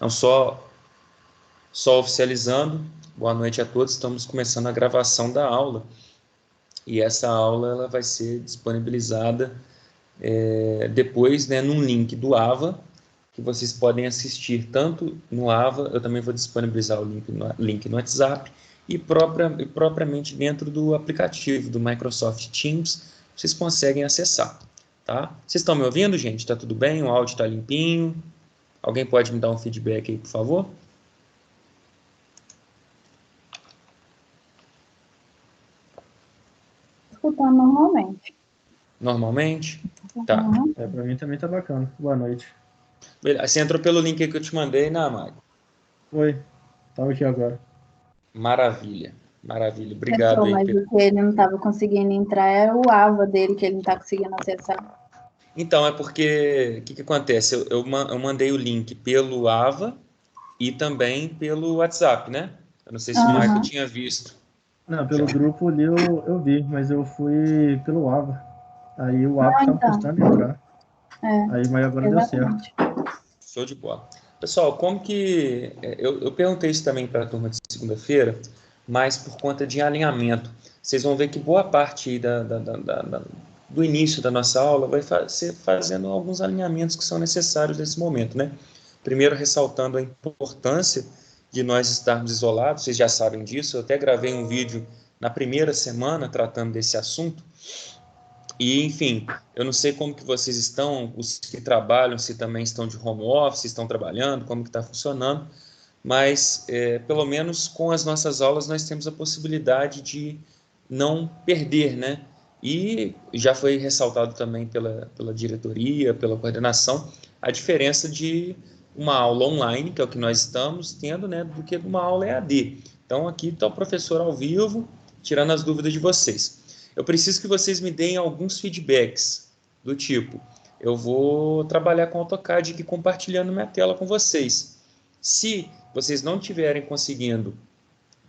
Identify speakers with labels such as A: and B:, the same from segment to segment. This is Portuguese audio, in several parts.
A: Não, só oficializando, boa noite a todos, estamos começando a gravação da aula, e essa aula ela vai ser disponibilizada depois, né, num link do AVA, que vocês podem assistir tanto no AVA, eu também vou disponibilizar o link no WhatsApp, e propriamente dentro do aplicativo do Microsoft Teams, vocês conseguem acessar, tá? Vocês estão me ouvindo, gente? Tá tudo bem? O áudio está limpinho? Alguém pode me dar um feedback aí, por favor?
B: Escutando normalmente.
A: Normalmente? Tá.
C: Para mim também tá bacana. Boa noite.
A: Você entrou pelo link aí que eu te mandei, né, Mago?
C: Oi, tava aqui agora.
A: Maravilha, maravilha. Obrigado
B: Entrou,
A: aí.
B: mas o que ele não estava conseguindo entrar era o AVA dele, que ele não está conseguindo acessar.
A: Então, é porque, o que acontece? Eu mandei o link pelo AVA e também pelo WhatsApp, né? Eu não sei se o Michael tinha visto.
C: Não, pelo grupo ali eu vi, mas eu fui pelo AVA. Aí o AVA tava
B: então.
C: custando entrar. Aí, mas agora
B: Exatamente.
C: deu certo.
A: Show de bola. Pessoal, como que... Eu perguntei isso também para a turma de segunda-feira, mas por conta de alinhamento. Vocês vão ver que boa parte aí do início da nossa aula vai ser fazendo alguns alinhamentos que são necessários nesse momento, né? Primeiro, ressaltando a importância de nós estarmos isolados, vocês já sabem disso, eu até gravei um vídeo na primeira semana tratando desse assunto, e, enfim, eu não sei como que vocês estão, os que trabalham, se também estão de home office, estão trabalhando, como que está funcionando, mas pelo menos com as nossas aulas nós temos a possibilidade de não perder, né? E já foi ressaltado também pela diretoria, pela coordenação, a diferença de uma aula online, que é o que nós estamos tendo, né, do que de uma aula EAD. Então, aqui está o professor ao vivo, tirando as dúvidas de vocês. Eu preciso que vocês me deem alguns feedbacks do tipo, eu vou trabalhar com AutoCAD aqui compartilhando minha tela com vocês. Se vocês não estiverem conseguindo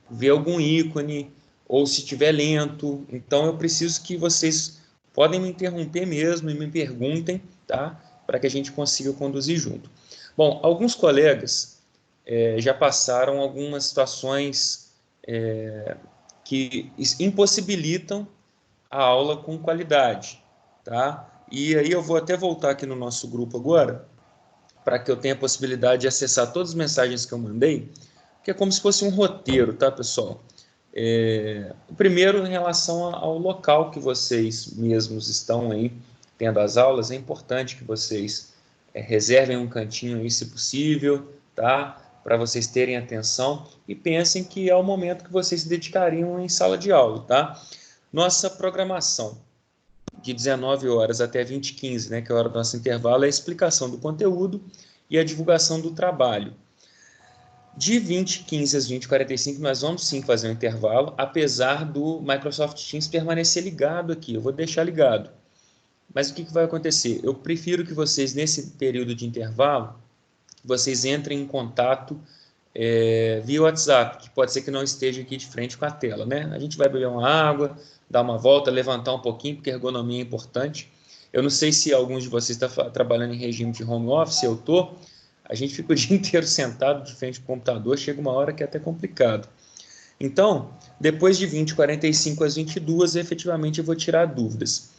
A: ver algum ícone, ou se estiver lento, então eu preciso que vocês podem me interromper mesmo e me perguntem, tá? Para que a gente consiga conduzir junto. Bom, alguns colegas já passaram algumas situações que impossibilitam a aula com qualidade, tá? E aí eu vou até voltar aqui no nosso grupo agora, para que eu tenha a possibilidade de acessar todas as mensagens que eu mandei, que é como se fosse um roteiro, tá, pessoal? Primeiro, em relação ao local que vocês mesmos estão aí tendo as aulas, é importante que vocês reservem um cantinho aí, se possível, tá? Para vocês terem atenção e pensem que é o momento que vocês se dedicariam em sala de aula, tá? Nossa programação de 19 horas até 20h15, né, que é a hora do nosso intervalo, é a explicação do conteúdo e a divulgação do trabalho. De 20h15 às 20h45, nós vamos sim fazer um intervalo, apesar do Microsoft Teams permanecer ligado aqui. Eu vou deixar ligado. Mas o que vai acontecer? Eu prefiro que vocês, nesse período de intervalo, vocês entrem em contato via WhatsApp, que pode ser que não esteja aqui de frente com a tela, né? A gente vai beber uma água, dar uma volta, levantar um pouquinho, porque ergonomia é importante. Eu não sei se alguns de vocês estão trabalhando em regime de home office, eu estou. A gente fica o dia inteiro sentado de frente ao computador, chega uma hora que é até complicado. Então, depois de 20h45 às 22h, efetivamente eu vou tirar dúvidas.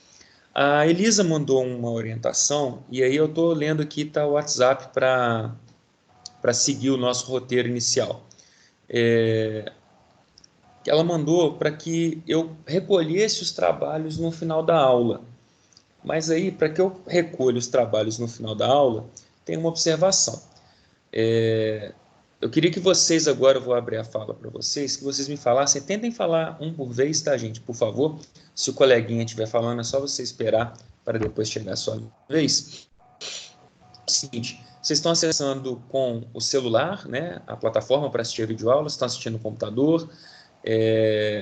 A: A Elisa mandou uma orientação, e aí eu estou lendo aqui, tá, o WhatsApp para seguir o nosso roteiro inicial. Ela mandou para que eu recolhesse os trabalhos no final da aula. Mas aí, para que eu recolha os trabalhos no final da aula, tem uma observação. Eu queria que vocês, agora eu vou abrir a fala para vocês, que vocês me falassem, tentem falar um por vez, tá, gente? Por favor, se o coleguinha estiver falando, é só você esperar para depois chegar a sua vez. Seguinte, vocês estão acessando com o celular, né, a plataforma para assistir a videoaula, estão assistindo no computador,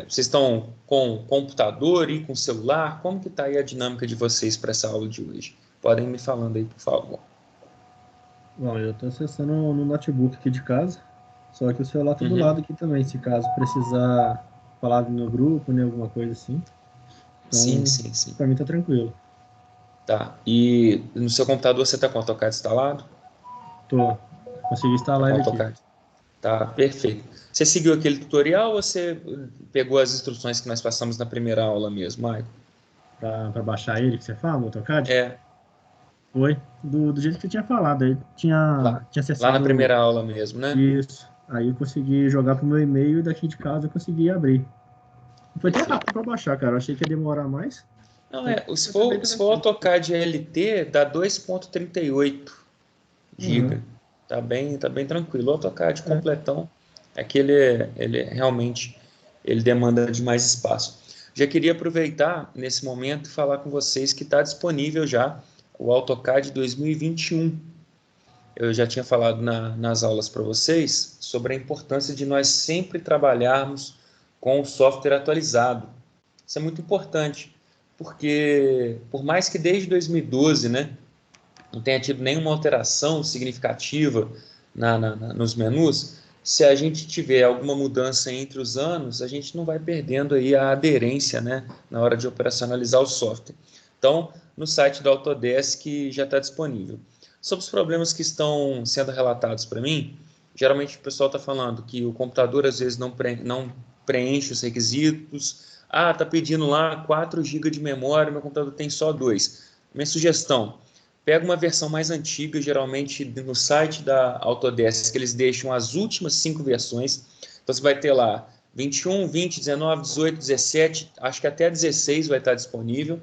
A: vocês estão com computador e com celular, como que está aí a dinâmica de vocês para essa aula de hoje? Podem me falando aí, por favor.
C: Bom, eu estou acessando no notebook aqui de casa, só que o celular tá do lado aqui também, se caso precisar falar no grupo, né, alguma coisa assim. Então,
A: Sim.
C: para mim tá tranquilo.
A: Tá, e no seu computador você está com o AutoCAD instalado?
C: Tô. Consegui instalar ele aqui.
A: AutoCAD. Tá, perfeito. Você seguiu aquele tutorial ou você pegou as instruções que nós passamos na primeira aula mesmo, Maicon?
C: Para baixar ele, que você fala, o AutoCAD?
A: É,
C: Foi. Do jeito que você tinha falado. Aí
A: lá,
C: tinha
A: lá na
C: acessado
A: primeira aula mesmo, né?
C: isso. Aí eu consegui jogar pro meu e-mail e daqui de casa eu consegui abrir. Foi até
A: Perfeito.
C: rápido para baixar, cara. Eu achei que ia demorar mais.
A: Não,
C: Foi,
A: se
C: foi bem
A: for
C: tranquilo.
A: AutoCAD LT, dá 2,38
C: Uhum.
A: GB. Tá bem tranquilo. O AutoCAD
C: É.
A: completão é que ele realmente ele demanda de mais espaço. Já queria aproveitar nesse momento e falar com vocês que está disponível já o AutoCAD 2021. Eu já tinha falado nas aulas para vocês sobre a importância de nós sempre trabalharmos com o software atualizado. Isso é muito importante, porque por mais que desde 2012, né, não tenha tido nenhuma alteração significativa nos menus, se a gente tiver alguma mudança entre os anos, a gente não vai perdendo aí a aderência, né, na hora de operacionalizar o software. Então, no site da Autodesk já está disponível. Sobre os problemas que estão sendo relatados para mim, geralmente o pessoal está falando que o computador às vezes não preenche os requisitos. Ah, está pedindo lá 4 GB de memória, meu computador tem só 2. Minha sugestão, pega uma versão mais antiga, geralmente no site da Autodesk, que eles deixam as últimas 5 versões. Então você vai ter lá 21, 20, 19, 18, 17, acho que até 16 vai estar disponível.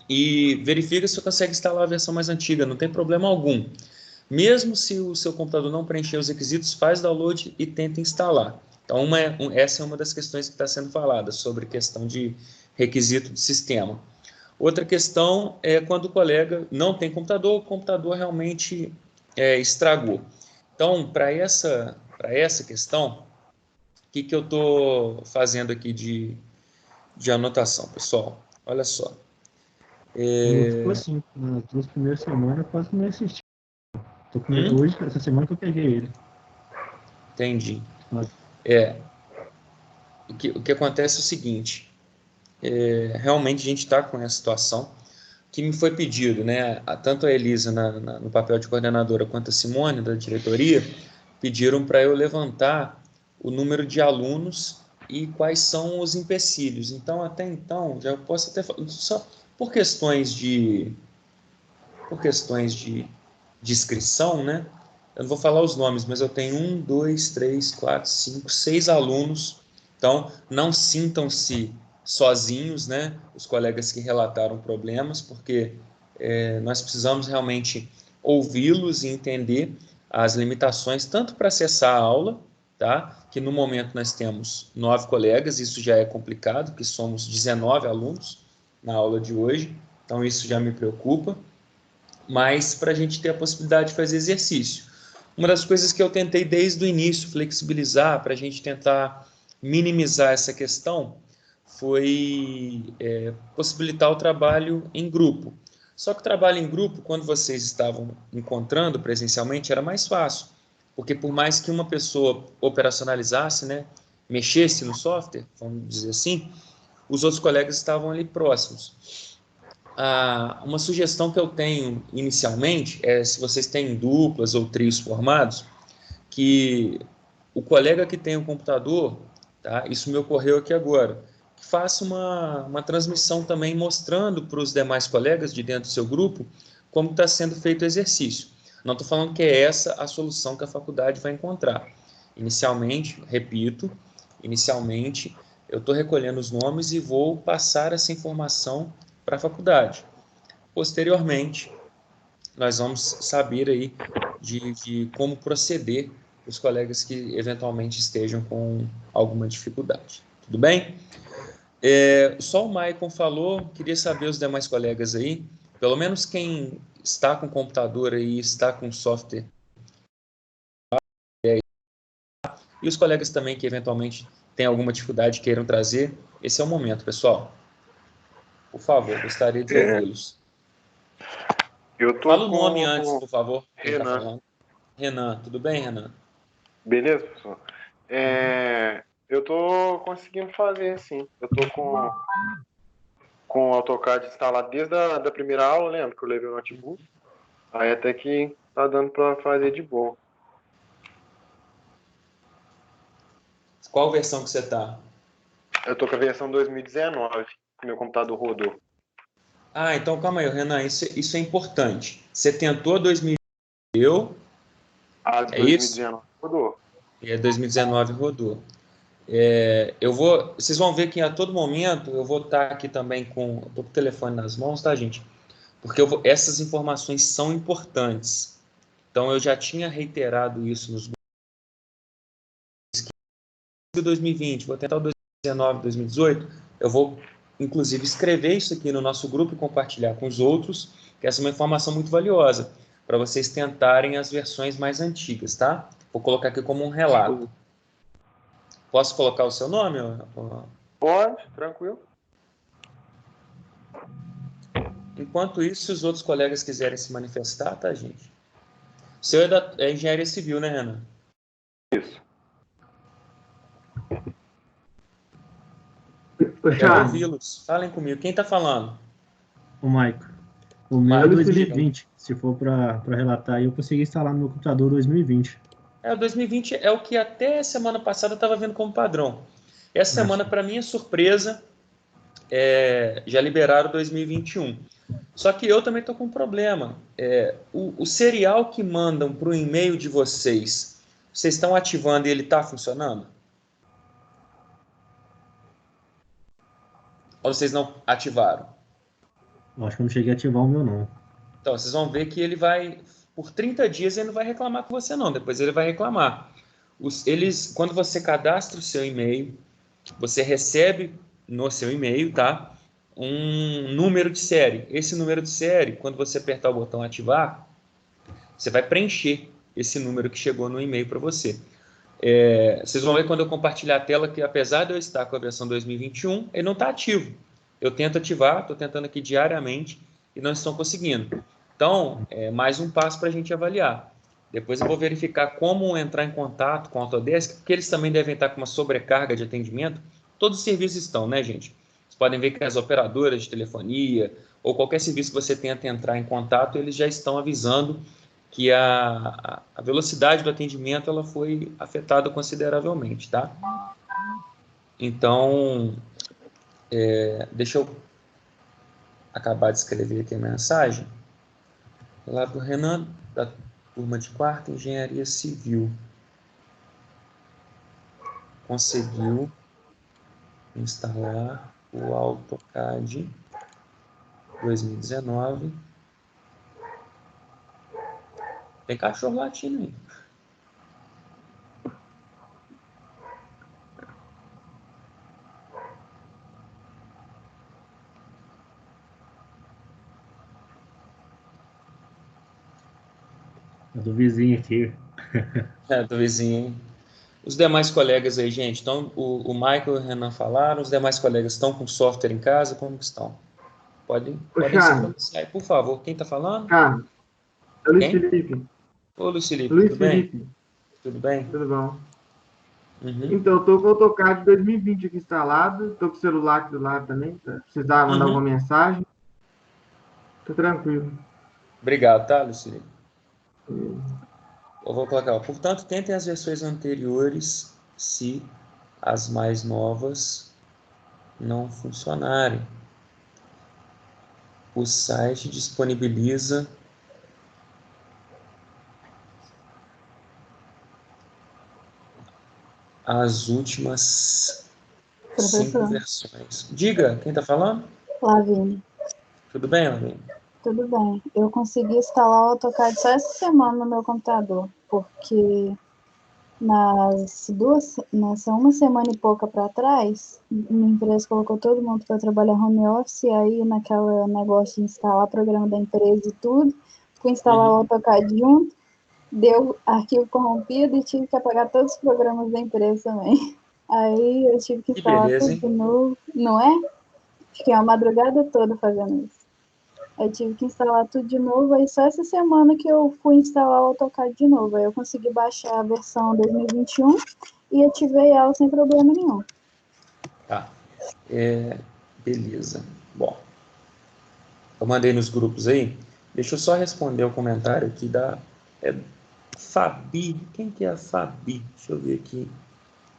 A: E verifica se você consegue instalar a versão mais antiga, não tem problema algum. Mesmo se o seu computador não preencher os requisitos, faz download e tenta instalar. Então, essa é uma das questões que está sendo falada, sobre questão de requisito de sistema. Outra questão é quando o colega não tem computador, o computador realmente estragou. Então, para essa questão, o que eu estou fazendo aqui de anotação, pessoal? Olha só.
C: Comigo ficou assim. Nas 2 primeiras semanas eu quase não assisti.
A: Hum?
C: Hoje, essa semana que eu peguei ele.
A: Entendi.
C: Mas,
A: O que acontece é o seguinte, realmente a gente está com essa situação que me foi pedido, né? Tanto a Elisa no papel de coordenadora quanto a Simone da diretoria pediram para eu levantar o número de alunos e quais são os empecilhos. Então, até então, já posso até falar, só por questões de inscrição, né? Eu não vou falar os nomes, mas eu tenho 1, 2, 3, 4, 5, 6 alunos. Então, não sintam-se sozinhos, né? Os colegas que relataram problemas, porque nós precisamos realmente ouvi-los e entender as limitações, tanto para acessar a aula, tá? Que no momento nós temos 9 colegas, isso já é complicado, porque somos 19 alunos na aula de hoje, então isso já me preocupa, mas para a gente ter a possibilidade de fazer exercício. Uma das coisas que eu tentei desde o início flexibilizar para a gente tentar minimizar essa questão foi possibilitar o trabalho em grupo. Só que o trabalho em grupo, quando vocês estavam encontrando presencialmente, era mais fácil, porque por mais que uma pessoa operacionalizasse, né, mexesse no software, vamos dizer assim, os outros colegas estavam ali próximos. Uma sugestão que eu tenho inicialmente é, se vocês têm duplas ou trios formados, que o colega que tem o computador, tá? Isso me ocorreu aqui agora, que faça uma transmissão também mostrando para os demais colegas de dentro do seu grupo como está sendo feito o exercício. Não estou falando que é essa a solução que a faculdade vai encontrar. Inicialmente, repito, inicialmente eu estou recolhendo os nomes e vou passar essa informação para a faculdade. Posteriormente, nós vamos saber aí de como proceder os colegas que eventualmente estejam com alguma dificuldade. Tudo bem? Só o Maicon falou, queria saber os demais colegas aí, pelo menos quem está com computador aí, está com software, e os colegas também que eventualmente têm alguma dificuldade e queiram trazer, esse é o momento, pessoal. Por favor, gostaria de
D: É,
A: ouvi-los.
D: eu tô
A: Fala o nome
D: com
A: antes, por favor, quem está
D: Renan.
A: falando. Renan, tudo bem, Renan?
D: Beleza, pessoal? Eu tô conseguindo fazer, sim. Eu tô com o AutoCAD instalado desde a da primeira aula, lembra que eu levei o notebook? Aí até que tá dando pra fazer de boa.
A: Qual versão que você está?
D: Eu tô com a versão 2019, que meu computador rodou.
A: Ah, então calma aí, Renan, isso é importante. Você tentou 2000,
D: A de
A: é isso?
D: 2019 rodou.
A: E a 2019 rodou. Vocês vão ver que a todo momento eu vou estar aqui também tô com o telefone nas mãos, tá, gente? Porque essas informações são importantes. Então eu já tinha reiterado isso nos de 2020, vou tentar o 2019, 2018, eu vou inclusive escrever isso aqui no nosso grupo e compartilhar com os outros, que essa é uma informação muito valiosa para vocês tentarem as versões mais antigas, tá? Vou colocar aqui como um relato. Posso colocar o seu nome?
D: Pode, tranquilo.
A: Enquanto isso, se os outros colegas quiserem se manifestar, tá, gente? O seu é engenharia civil, né, Renan?
D: Isso.
A: Quero ouvi-los. Falem comigo. Quem está falando?
C: O Maico. O meu é
A: Maico,
C: 2020. Se for para relatar aí, eu consegui instalar no meu computador 2020.
A: O 2020 é o que até semana passada eu estava vendo como padrão. Essa semana, para minha surpresa, já liberaram 2021. Só que eu também estou com um problema. O serial que mandam para o e-mail de vocês estão ativando e ele está funcionando? Ou vocês não ativaram?
C: Eu acho que eu não cheguei a ativar o meu, não.
A: Então, vocês vão ver que ele vai, por 30 dias, ele não vai reclamar com você, não. Depois ele vai reclamar. Quando você cadastra o seu e-mail, você recebe no seu e-mail, tá? Um número de série. Esse número de série, quando você apertar o botão ativar, você vai preencher esse número que chegou no e-mail para você. Vocês vão ver quando eu compartilhar a tela que, apesar de eu estar com a versão 2021, ele não está ativo. Eu tento ativar, estou tentando aqui diariamente e não estão conseguindo. Então, mais um passo para a gente avaliar. Depois eu vou verificar como entrar em contato com a Autodesk, porque eles também devem estar com uma sobrecarga de atendimento. Todos os serviços estão, né, gente? Vocês podem ver que as operadoras de telefonia ou qualquer serviço que você tenta entrar em contato, eles já estão avisando que a velocidade do atendimento ela foi afetada consideravelmente, tá? Então, deixa eu acabar de escrever aqui a mensagem. Lá do Renan, da turma de quarta, Engenharia Civil. Conseguiu instalar o AutoCAD 2019. Tem cachorro latindo aí.
C: É do vizinho aqui.
A: Do vizinho, hein? Os demais colegas aí, gente, então o Michael e o Renan falaram, os demais colegas estão com software em casa, como que estão? Podem se pronunciar aí, por favor. Quem está falando?
E: Cara, é o Luiz
A: Quem?
E: Felipe.
A: Ô, Luiz Felipe,
E: Luiz
A: tudo bem?
E: Felipe,
A: Tudo bem?
E: tudo bom?
A: Uhum.
E: Então, eu tô com o AutoCAD 2020 aqui instalado, tô com o celular aqui do lado também, se precisar mandar alguma mensagem. Tô tranquilo.
A: Obrigado, tá, Luiz Felipe? Eu vou colocar, portanto, tentem as versões anteriores se as mais novas não funcionarem. O site disponibiliza as últimas 5 versões. Diga, quem está falando?
B: Lavínia.
A: Tudo bem, Lavínia?
B: Tudo bem. Eu consegui instalar o AutoCAD só essa semana no meu computador, porque nessa uma semana e pouca para trás, minha empresa colocou todo mundo para trabalhar home office, e aí naquela negócio de instalar programa da empresa e tudo, fui instalar o AutoCAD junto, deu arquivo corrompido e tive que apagar todos os programas da empresa também. Aí eu tive que instalar
A: beleza,
B: tudo de novo, não é? Fiquei a madrugada toda fazendo isso. Aí tive que instalar tudo de novo, aí só essa semana que eu fui instalar o AutoCAD de novo. Aí eu consegui baixar a versão 2021 e ativei ela sem problema nenhum.
A: Tá. Beleza. Bom, eu mandei nos grupos aí. Deixa eu só responder o comentário aqui da Fabi. Quem que é a Fabi? Deixa eu ver aqui.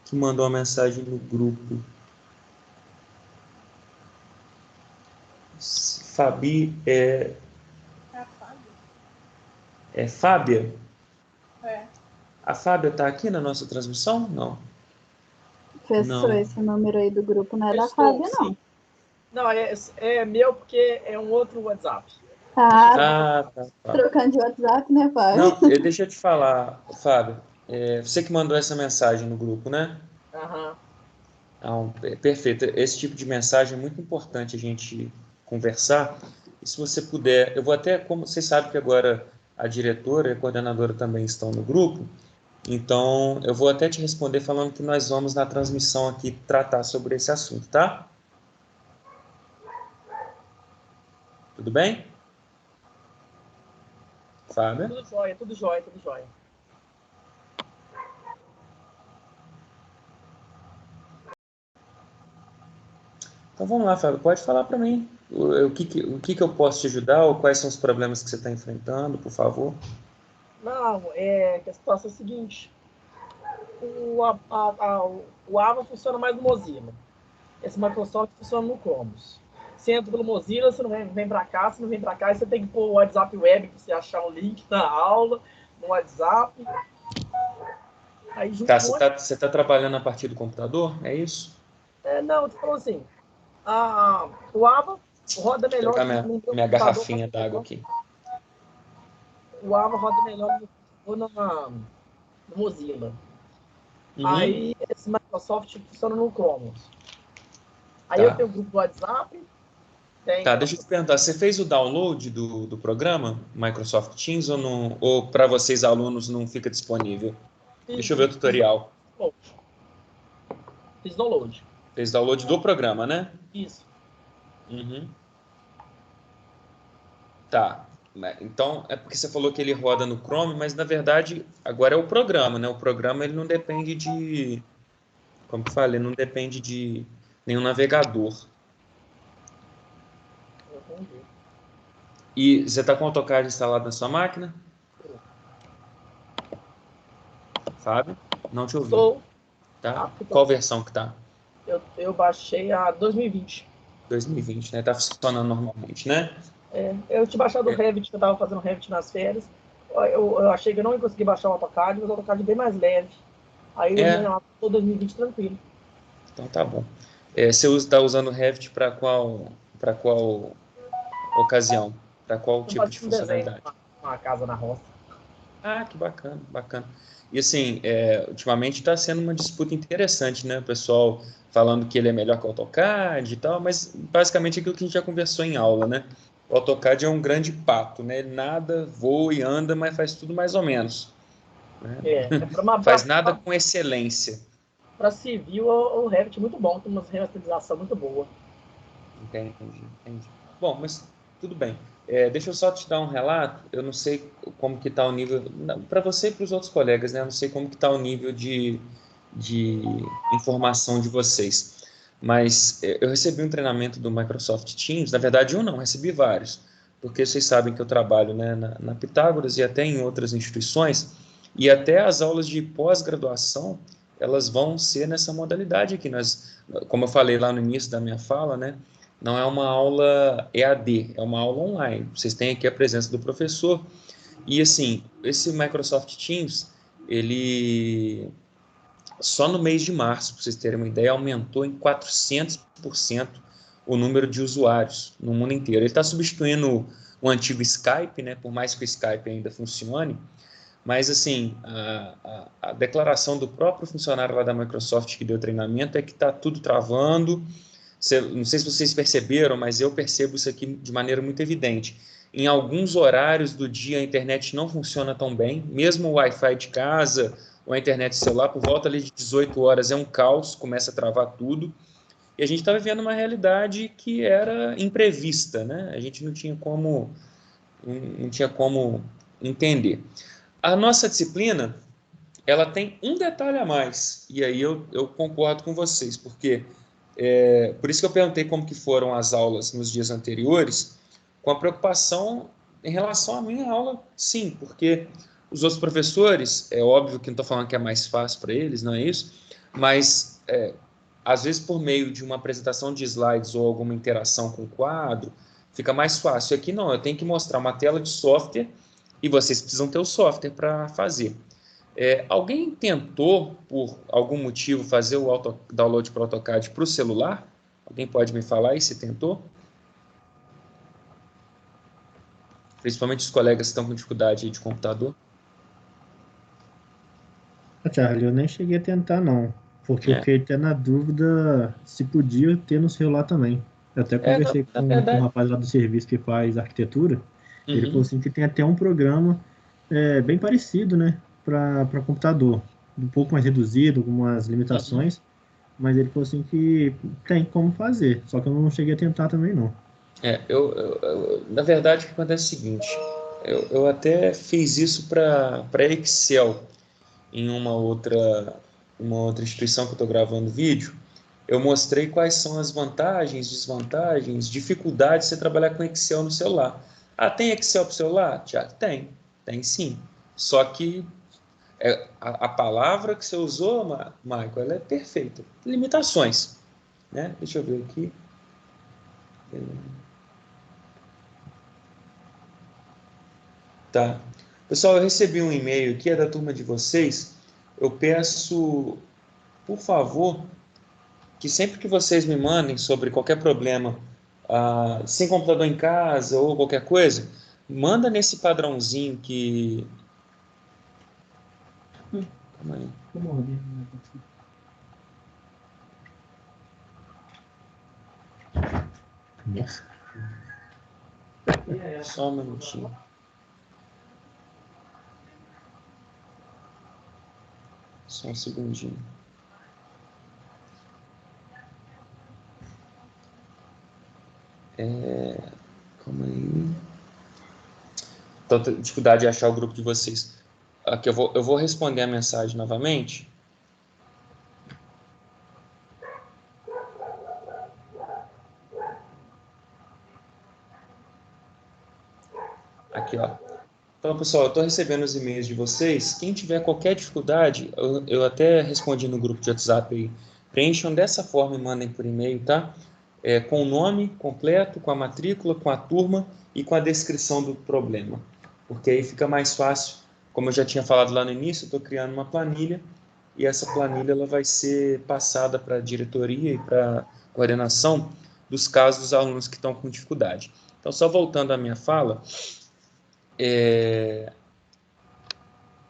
A: que mandou uma mensagem no grupo? Fabi
F: É a Fábio.
A: é Fábia?
F: É.
A: A Fábia está aqui na nossa transmissão? Não.
B: Professor,
A: Não.
B: esse número aí do grupo não é da
G: Estou,
B: Fábia, não.
G: sim. Não, é meu porque é um outro WhatsApp.
B: Ah,
A: Tá.
B: trocando de WhatsApp, né, Fábio?
A: Não, deixa eu te falar, Fábio. Você que mandou essa mensagem no grupo, né?
G: Aham.
A: Então, perfeito. Esse tipo de mensagem é muito importante a gente conversar. E se você puder, eu vou até, como você sabe que agora a diretora e a coordenadora também estão no grupo, então eu vou até te responder falando que nós vamos na transmissão aqui tratar sobre esse assunto, tá? Tudo bem? Fábio?
G: Tudo jóia, tudo jóia, tudo jóia.
A: Então vamos lá, Fábio, pode falar para mim o que eu posso te ajudar ou quais são os problemas que você está enfrentando, por favor.
G: Não, que a situação é a seguinte. O Ava funciona mais no Mozilla. Esse Microsoft funciona no Chronos. Você entra pelo Mozilla, você não vem para cá, você não vem para cá, e você tem que pôr o WhatsApp Web para você achar um link na aula, no WhatsApp. Aí,
A: Tá, você tá trabalhando a partir do computador, é isso?
G: Não, tu falou assim, o Ava roda melhor
A: Minha garrafinha d'água aqui.
G: O Ava roda melhor no Mozilla.
A: Uhum.
G: Aí esse Microsoft funciona no Chronos. Aí
A: Tá.
G: eu tenho o grupo do WhatsApp.
A: Tá, deixa eu te perguntar, você fez o download do programa Microsoft Teams ou para vocês alunos não fica disponível? Deixa eu ver o tutorial.
G: Fiz download.
A: Fez download do programa, né?
G: Isso.
A: Uhum. Tá. Então, é porque você falou que ele roda no Chrome, mas na verdade agora é o programa, né? O programa ele não depende de, como eu falei, não depende de nenhum navegador.
G: Entendi.
A: E você está com o AutoCAD instalado na sua máquina? Fábio? Não te ouvi.
G: Estou.
A: Tá? Qual versão que tá?
G: Eu baixei a 2020.
A: 2020, né? Tá funcionando normalmente, né?
G: Eu tinha baixado o Revit, que eu estava fazendo Revit nas férias. Eu achei que eu não ia conseguir baixar o AutoCAD, mas o AutoCAD é bem mais leve. Aí eu estou 2020 tranquilo.
A: Então tá bom. Você está usando o Revit para qual ocasião? Para qual tipo de funcionalidade?
G: Uma casa na roça.
A: Ah, que bacana, bacana. E assim, ultimamente está sendo uma disputa interessante, né? O pessoal falando que ele é melhor que o AutoCAD e tal, mas basicamente aquilo que a gente já conversou em aula, né? O AutoCAD é um grande pato, né? Ele nada, voa e anda, mas faz tudo mais ou menos. Né? Faz nada com excelência.
G: Para civil, o Revit é muito bom, tem uma remasterização muito boa.
A: Entendi. Bom, mas tudo bem. Deixa eu só te dar um relato. Eu não sei como que está o nível, para você e para os outros colegas, né? Eu não sei como que está o nível de informação de vocês. Mas eu recebi um treinamento do Microsoft Teams. Na verdade, eu não, recebi vários. Porque vocês sabem que eu trabalho, né, na Pitágoras e até em outras instituições. E até as aulas de pós-graduação, elas vão ser nessa modalidade aqui. Como eu falei lá no início da minha fala, né? Não é uma aula EAD, é uma aula online. Vocês têm aqui a presença do professor. E, assim, esse Microsoft Teams, ele, só no mês de março, para vocês terem uma ideia, aumentou em 400% o número de usuários no mundo inteiro. Ele está substituindo o antigo Skype, né? Por mais que o Skype ainda funcione. Mas, assim, a declaração do próprio funcionário lá da Microsoft que deu treinamento é que está tudo travando. Não sei se vocês perceberam, mas eu percebo isso aqui de maneira muito evidente. Em alguns horários do dia a internet não funciona tão bem, mesmo o Wi-Fi de casa ou a internet celular, por volta ali de 18 horas é um caos, começa a travar tudo. E a gente está vivendo uma realidade que era imprevista, né? A gente não tinha como entender. A nossa disciplina, ela tem um detalhe a mais, e aí eu concordo com vocês, porque por isso que eu perguntei como que foram as aulas nos dias anteriores, com a preocupação em relação à minha aula, sim, porque os outros professores, é óbvio que não estou falando que é mais fácil para eles, não é isso, mas às vezes por meio de uma apresentação de slides ou alguma interação com o quadro, fica mais fácil. Aqui não, eu tenho que mostrar uma tela de software e vocês precisam ter o software para fazer. Alguém tentou, por algum motivo, fazer o download para o AutoCAD para o celular? Alguém pode me falar aí se tentou? Principalmente os colegas que estão com dificuldade de computador.
C: Charlie, eu nem cheguei a tentar, não. Porque eu fiquei até na dúvida se podia ter no celular também. Eu até conversei com um rapaz lá do serviço que faz arquitetura. Ele falou assim que tem até um programa bem parecido, né? Para computador. Um pouco mais reduzido, algumas limitações. Mas ele falou assim que tem como fazer. Só que eu não cheguei a tentar também, não.
A: Na verdade, o que acontece é o seguinte. Eu até fiz isso para Excel em uma outra instituição que eu estou gravando vídeo. Eu mostrei quais são as vantagens, desvantagens, dificuldades de você trabalhar com Excel no celular. Tem Excel para o celular? Tiago, tem sim. Só que a palavra que você usou, Michael, ela é perfeita. Limitações. Né? Deixa eu ver aqui. Tá. Pessoal, eu recebi um e-mail aqui, é da turma de vocês. Eu peço, por favor, que sempre que vocês me mandem sobre qualquer problema, sem computador em casa ou qualquer coisa, manda nesse padrãozinho que... Calma aí. Só um minutinho. Só um segundinho. Calma aí. Então, dificuldade de achar o grupo de vocês. Aqui eu vou responder a mensagem novamente. Aqui, ó. Então, pessoal, eu estou recebendo os e-mails de vocês. Quem tiver qualquer dificuldade, eu até respondi no grupo de WhatsApp aí. Preencham dessa forma e mandem por e-mail, tá? Com o nome completo, com a matrícula, com a turma e com a descrição do problema. Porque aí fica mais fácil. Como eu já tinha falado lá no início, eu estou criando uma planilha e essa planilha ela vai ser passada para a diretoria e para a coordenação dos casos dos alunos que estão com dificuldade. Então, só voltando à minha fala...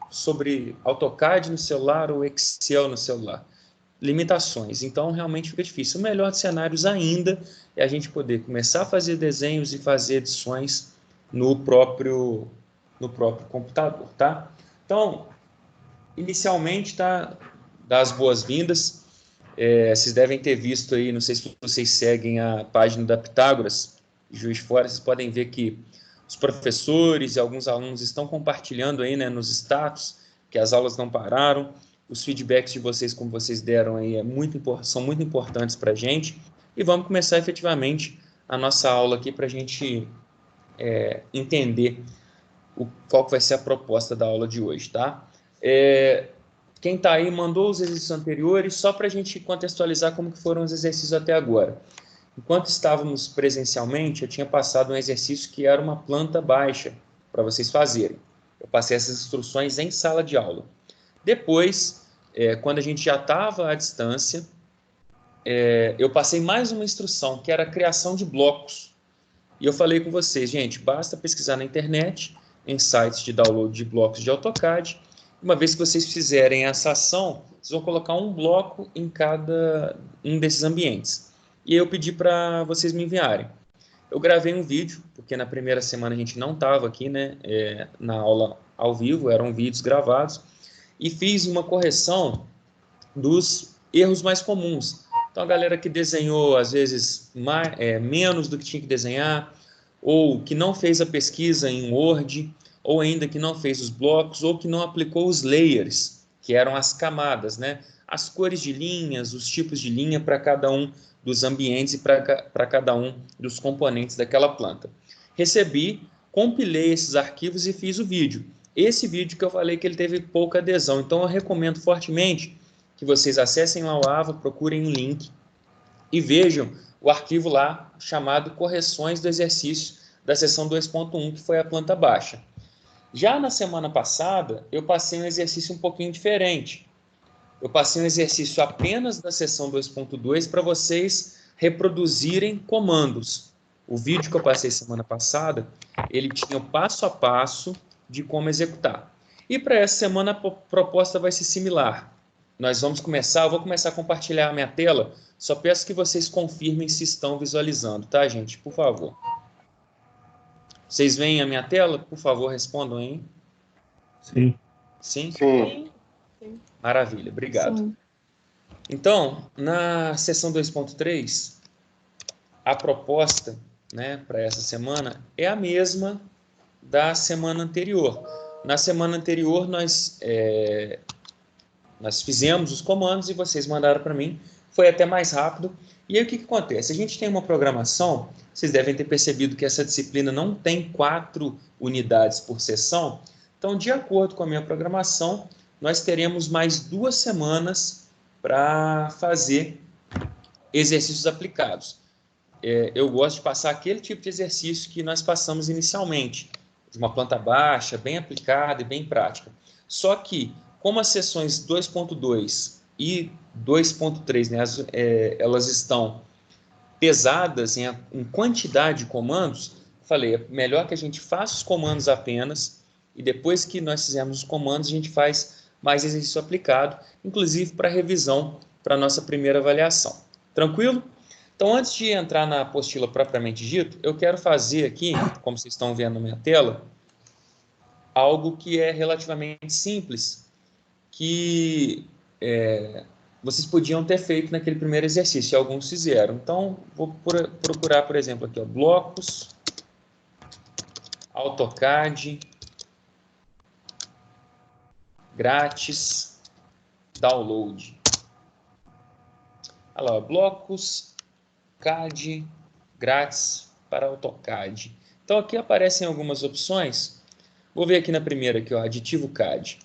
A: sobre AutoCAD no celular ou Excel no celular. Limitações. Então, realmente fica difícil. O melhor dos cenários ainda é a gente poder começar a fazer desenhos e fazer edições no próprio computador, tá? Então, inicialmente, tá? Dar as boas-vindas. Vocês devem ter visto aí, não sei se vocês seguem a página da Pitágoras, Juiz de Fora, vocês podem ver que os professores e alguns alunos estão compartilhando aí, né, nos status, que as aulas não pararam. Os feedbacks de vocês, como vocês deram aí, são muito importantes para a gente. E vamos começar efetivamente a nossa aula aqui para a gente entender qual que vai ser a proposta da aula de hoje, tá? Quem está aí mandou os exercícios anteriores, só para a gente contextualizar como que foram os exercícios até agora. Enquanto estávamos presencialmente, eu tinha passado um exercício que era uma planta baixa para vocês fazerem. Eu passei essas instruções em sala de aula. Depois, quando a gente já estava à distância, eu passei mais uma instrução, que era a criação de blocos. E eu falei com vocês, gente, basta pesquisar na internet, em sites de download de blocos de AutoCAD. Uma vez que vocês fizerem essa ação, vocês vão colocar um bloco em cada um desses ambientes. E eu pedi para vocês me enviarem. Eu gravei um vídeo, porque na primeira semana a gente não estava aqui, né, na aula ao vivo, eram vídeos gravados, e fiz uma correção dos erros mais comuns. Então, a galera que desenhou, às vezes, menos do que tinha que desenhar, ou que não fez a pesquisa em Word, ou ainda que não fez os blocos, ou que não aplicou os layers, que eram as camadas, né? As cores de linhas, os tipos de linha para cada um dos ambientes e para cada um dos componentes daquela planta. Recebi, compilei esses arquivos e fiz o vídeo. Esse vídeo que eu falei que ele teve pouca adesão, então eu recomendo fortemente que que vocês acessem lá o AVA, procurem um link e vejam o arquivo lá chamado Correções do Exercício da seção 2.1, que foi a planta baixa. Já na semana passada, eu passei um exercício um pouquinho diferente. Eu passei um exercício apenas da seção 2.2 para vocês reproduzirem comandos. O vídeo que eu passei semana passada, ele tinha o passo a passo de como executar. E para essa semana a proposta vai ser similar. Eu vou começar a compartilhar a minha tela, só peço que vocês confirmem se estão visualizando, tá, gente? Por favor. Vocês veem a minha tela? Por favor, respondam aí.
C: Sim.
A: Sim?
D: Sim.
A: Maravilha, obrigado. Sim. Então, na sessão 2.3, a proposta, né, para essa semana é a mesma da semana anterior. Na semana anterior, nós fizemos os comandos e vocês mandaram para mim. Foi até mais rápido. E aí, o que acontece? A gente tem uma programação, vocês devem ter percebido que essa disciplina não tem 4 unidades por sessão. Então, de acordo com a minha programação, nós teremos mais 2 semanas para fazer exercícios aplicados. Eu gosto de passar aquele tipo de exercício que nós passamos inicialmente, de uma planta baixa, bem aplicada e bem prática. Só que, como as sessões 2.2 e 2.3, né, elas estão pesadas em quantidade de comandos, falei, é melhor que a gente faça os comandos apenas e depois que nós fizermos os comandos, a gente faz mais exercício aplicado, inclusive para revisão, para a nossa primeira avaliação. Tranquilo? Então, antes de entrar na apostila propriamente dito, eu quero fazer aqui, como vocês estão vendo na minha tela, algo que é relativamente simples, que vocês podiam ter feito naquele primeiro exercício, e alguns fizeram. Então, vou procurar, por exemplo, aqui, ó, blocos, AutoCAD, grátis, download. Olha lá, blocos, CAD, grátis para AutoCAD. Então, aqui aparecem algumas opções. Vou ver aqui na primeira, aqui, ó, aditivo CAD.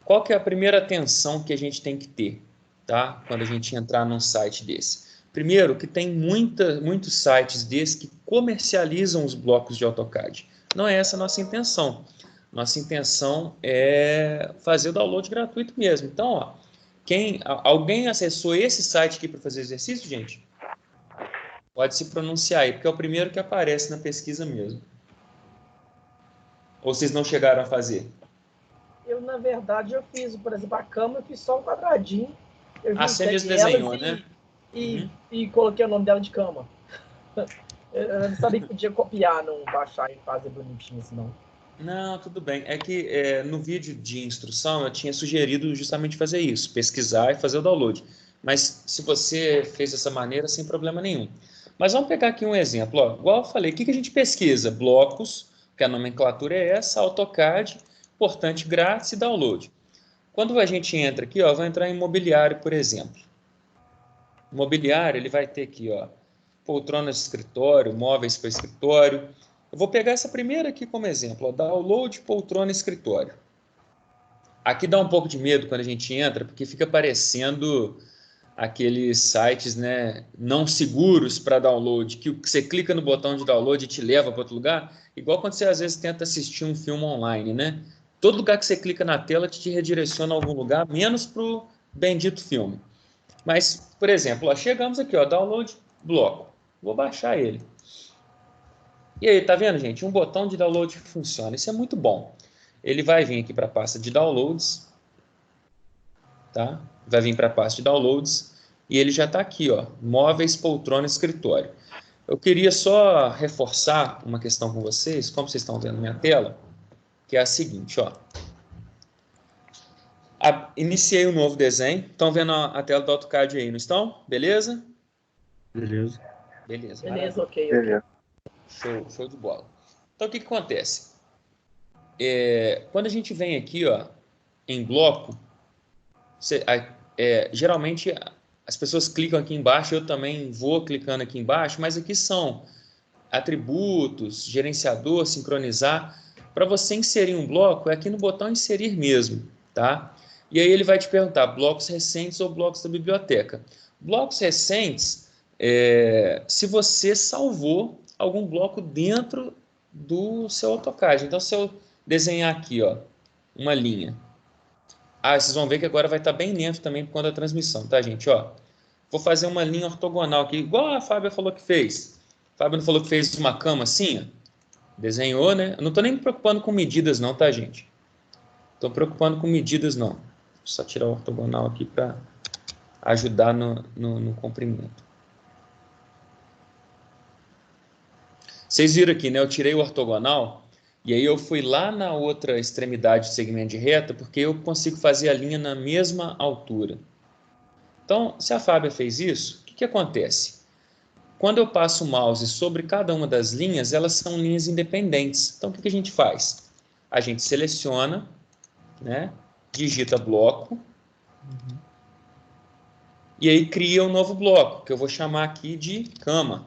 A: Qual que é a primeira atenção que a gente tem que ter, tá? Quando a gente entrar num site desse? Primeiro, que tem muitos sites desses que comercializam os blocos de AutoCAD. Não é essa a nossa intenção. Nossa intenção é fazer o download gratuito mesmo. Então, ó, alguém acessou esse site aqui para fazer exercício, gente? Pode se pronunciar aí, porque é o primeiro que aparece na pesquisa mesmo. Ou vocês não chegaram a fazer?
G: Eu, na verdade, eu fiz, por exemplo, a cama, eu fiz só um quadradinho.
A: Você mesmo desenhou, né?
G: E coloquei o nome dela de cama. Eu não sabia que podia copiar, não baixar e fazer bonitinho assim, não.
A: Não, tudo bem. É que no vídeo de instrução eu tinha sugerido justamente fazer isso, pesquisar e fazer o download. Mas se você fez dessa maneira, sem problema nenhum. Mas vamos pegar aqui um exemplo. Ó. Igual eu falei, o que a gente pesquisa? Blocos, que a nomenclatura é essa, AutoCAD, importante grátis e download. Quando a gente entra aqui, ó, vai entrar em imobiliário, por exemplo. Imobiliário, ele vai ter aqui, ó, poltronas de escritório, móveis para escritório. Eu vou pegar essa primeira aqui como exemplo, ó, download poltrona escritório. Aqui dá um pouco de medo quando a gente entra, porque fica parecendo aqueles sites, né, não seguros para download, que você clica no botão de download e te leva para outro lugar, igual quando você às vezes tenta assistir um filme online, né? Todo lugar que você clica na tela te redireciona a algum lugar, menos para o bendito filme. Mas, por exemplo, ó, chegamos aqui, ó, download bloco. Vou baixar ele. E aí, tá vendo, gente? Um botão de download que funciona. Isso é muito bom. Ele vai vir aqui para a pasta de downloads. Tá? Vai vir para a pasta de downloads. E ele já está aqui, ó, móveis, poltrona, escritório. Eu queria só reforçar uma questão com vocês, como vocês estão vendo na minha tela, que é a seguinte, ó. Iniciei um novo desenho. Estão vendo a tela do AutoCAD aí, não estão? Beleza?
C: Beleza.
G: Beleza, ok.
D: Beleza.
A: Show de bola. Então, o que acontece? Quando a gente vem aqui, ó, em bloco, geralmente as pessoas clicam aqui embaixo, eu também vou clicando aqui embaixo, mas aqui são atributos, gerenciador, sincronizar. Para você inserir um bloco, é aqui no botão inserir mesmo, tá? E aí ele vai te perguntar blocos recentes ou blocos da biblioteca. Blocos recentes, se você salvou algum bloco dentro do seu AutoCAD. Então, se eu desenhar aqui, ó, uma linha. Vocês vão ver que agora vai estar bem lento também por conta da transmissão, tá, gente? Ó, vou fazer uma linha ortogonal aqui, igual a Fábia falou que fez. A Fábia não falou que fez uma cama assim, ó? Desenhou, né? Eu não estou nem me preocupando com medidas não, tá, gente? Estou preocupando com medidas não. Vou só tirar o ortogonal aqui para ajudar no comprimento. Vocês viram aqui, né? Eu tirei o ortogonal e aí eu fui lá na outra extremidade do segmento de reta porque eu consigo fazer a linha na mesma altura. Então, se a Fábia fez isso, o que acontece? Quando eu passo o mouse sobre cada uma das linhas, elas são linhas independentes. Então, o que a gente faz? A gente seleciona, né? Digita bloco, e aí cria um novo bloco, que eu vou chamar aqui de cama.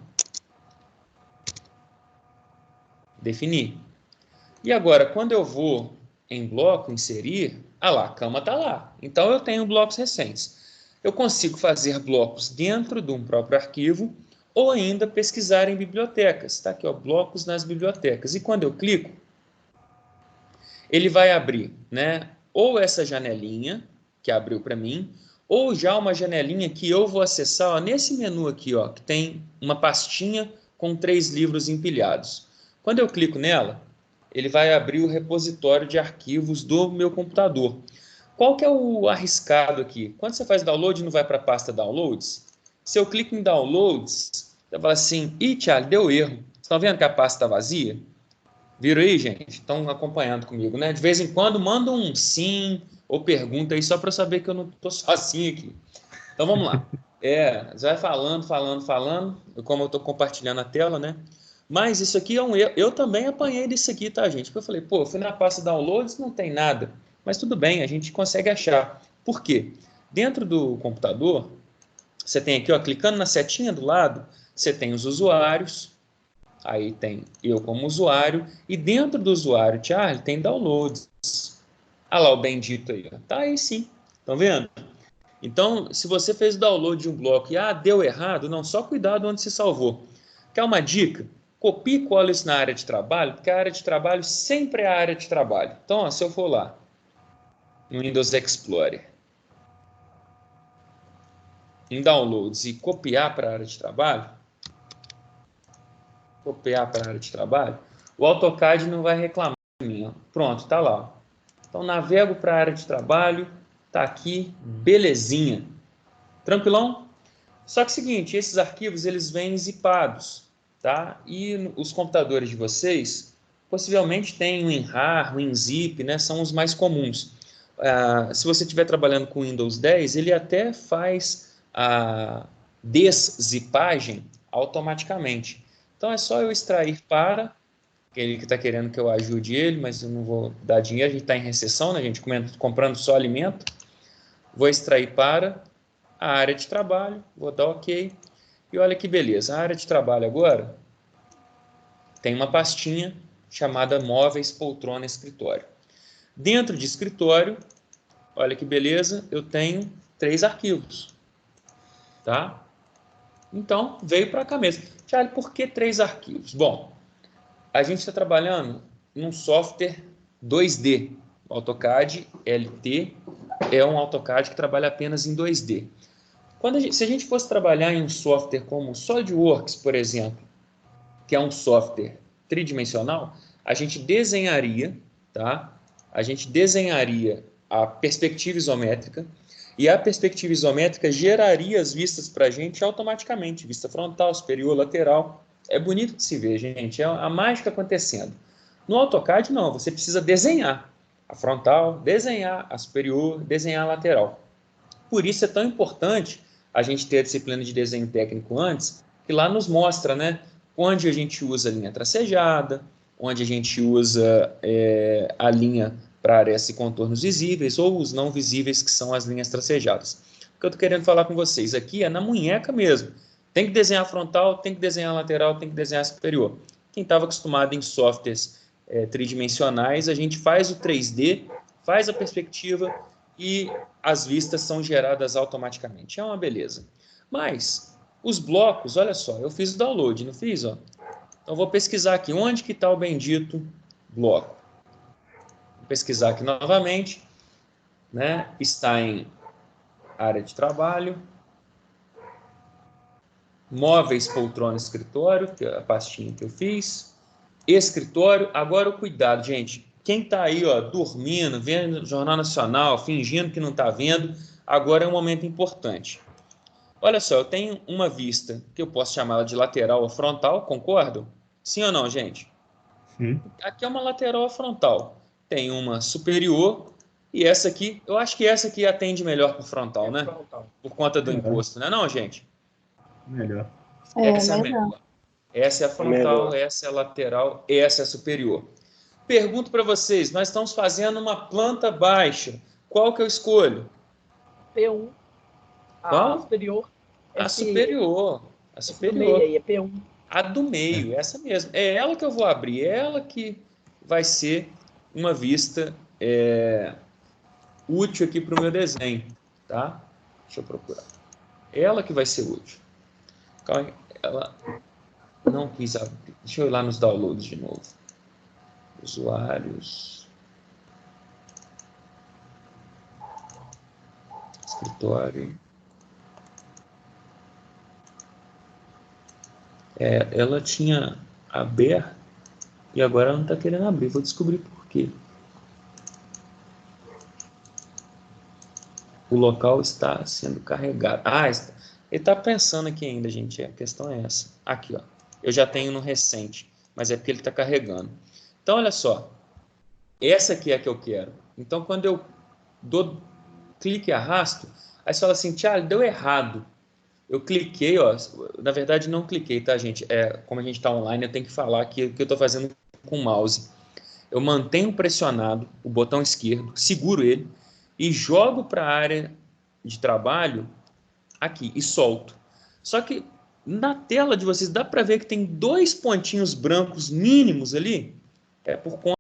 A: Definir. E agora, quando eu vou em bloco, inserir, lá, a cama está lá. Então, eu tenho blocos recentes. Eu consigo fazer blocos dentro de um próprio arquivo, ou ainda pesquisar em bibliotecas. Está aqui, ó, blocos nas bibliotecas. E quando eu clico, ele vai abrir, né, ou essa janelinha que abriu para mim, ou já uma janelinha que eu vou acessar, ó, nesse menu aqui, ó, que tem uma pastinha com 3 livros empilhados. Quando eu clico nela, ele vai abrir o repositório de arquivos do meu computador. Qual que é o arriscado aqui? Quando você faz download, não vai para a pasta Downloads? Se eu clico em Downloads, eu falo assim, Thiago, deu erro. Vocês estão vendo que a pasta está vazia? Viram aí, gente? Estão acompanhando comigo, né? De vez em quando, manda um sim ou pergunta aí, só para eu saber que eu não estou sozinho aqui. Então, vamos lá. Você vai falando, como eu estou compartilhando a tela, né? Mas isso aqui é um erro. Eu também apanhei disso aqui, tá, gente? Porque eu falei, eu fui na pasta Downloads, não tem nada. Mas tudo bem, a gente consegue achar. Por quê? Dentro do computador, você tem aqui, ó, clicando na setinha do lado, você tem os usuários, aí tem eu como usuário, e dentro do usuário, Charlie, tem downloads. Olha lá o bendito aí, ó. Tá aí sim, estão vendo? Então, se você fez o download de um bloco e deu errado, não, só cuidado onde se salvou. Quer uma dica? Copie e cola isso na área de trabalho, porque a área de trabalho sempre é a área de trabalho. Então, ó, se eu for lá, no Windows Explorer, em Downloads e copiar para a área de trabalho, o AutoCAD não vai reclamar de mim. Ó. Pronto, está lá. Então, navego para a área de trabalho, está aqui, belezinha. Tranquilão? Só que é o seguinte, esses arquivos eles vêm zipados, tá? E os computadores de vocês possivelmente têm o WinRAR, o WinZip, né? São os mais comuns. Se você estiver trabalhando com Windows 10, ele até faz a deszipagem automaticamente. Então é só eu extrair para ele que está querendo que eu ajude ele, mas eu não vou dar dinheiro, a gente está em recessão, né? A gente comprando só alimento. Vou extrair para a área de trabalho, vou dar OK. E olha que beleza, a área de trabalho agora tem uma pastinha chamada Móveis, Poltrona, Escritório. Dentro de escritório, olha que beleza, eu tenho 3 arquivos. Tá? Então, veio para cá mesmo. Charlie, por que 3 arquivos? Bom, a gente está trabalhando num software 2D. O AutoCAD LT é um AutoCAD que trabalha apenas em 2D. Se a gente fosse trabalhar em um software como o SolidWorks, por exemplo, que é um software tridimensional, a gente desenharia, tá? A gente desenharia a perspectiva isométrica, e a perspectiva isométrica geraria as vistas para a gente automaticamente, vista frontal, superior, lateral. É bonito de se ver, gente, é a mágica acontecendo. No AutoCAD, não, você precisa desenhar a frontal, desenhar a superior, desenhar a lateral. Por isso é tão importante a gente ter a disciplina de desenho técnico antes, que lá nos mostra, né, onde a gente usa a linha tracejada, onde a gente usa a linha para arestas e contornos visíveis, ou os não visíveis, que são as linhas tracejadas. O que eu estou querendo falar com vocês aqui é na munheca mesmo. Tem que desenhar a frontal, tem que desenhar a lateral, tem que desenhar a superior. Quem estava acostumado em softwares tridimensionais, a gente faz o 3D, faz a perspectiva e as vistas são geradas automaticamente. É uma beleza. Mas os blocos, olha só, eu fiz o download, não fiz? Ó? Então, vou pesquisar aqui, onde que está o bendito bloco? Vou pesquisar aqui novamente, né? Está em área de trabalho, móveis, poltrona, escritório, que é a pastinha que eu fiz, escritório. Agora, o cuidado, gente. Quem está aí, ó, dormindo, vendo o Jornal Nacional, fingindo que não está vendo, agora é um momento importante. Olha só, eu tenho uma vista que eu posso chamar de lateral ou frontal, concordam? Sim ou não, gente?
C: Sim.
A: Aqui é uma lateral ou frontal. Tem uma superior e essa aqui, eu acho que essa aqui atende melhor para o frontal, né? Por conta do imposto, né, não, gente?
C: Melhor.
A: Essa é a melhor. Essa é a frontal, essa é a lateral, essa é a superior. Pergunto para vocês, nós estamos fazendo uma planta baixa. Qual que eu escolho?
G: P1.
A: Qual?
G: A superior.
A: A superior. A superior.
G: Do meio aí, é P1.
A: A do meio, essa mesmo. É ela que eu vou abrir, é ela que vai ser uma vista útil aqui para o meu desenho, tá? Deixa eu procurar. Ela que vai ser útil. Calma aí. Ela não quis abrir. Deixa eu ir lá nos downloads de novo. Usuários. Escritório. Ela tinha aberto e agora ela não está querendo abrir. Vou descobrir por quê. O local está sendo carregado. Ele está pensando aqui ainda, gente. A questão é essa. Aqui, ó. Eu já tenho no recente, mas é porque ele está carregando. Então, olha só. Essa aqui é a que eu quero. Então, quando eu dou clique e arrasto, aí você fala assim, Thiago, deu errado. Eu cliquei, ó. Na verdade, não cliquei, tá, gente? Como a gente está online, eu tenho que falar aqui o que eu estou fazendo com o mouse. Eu mantenho pressionado o botão esquerdo, seguro ele e jogo para a área de trabalho aqui e solto. Só que na tela de vocês dá para ver que tem 2 pontinhos brancos mínimos ali. É por conta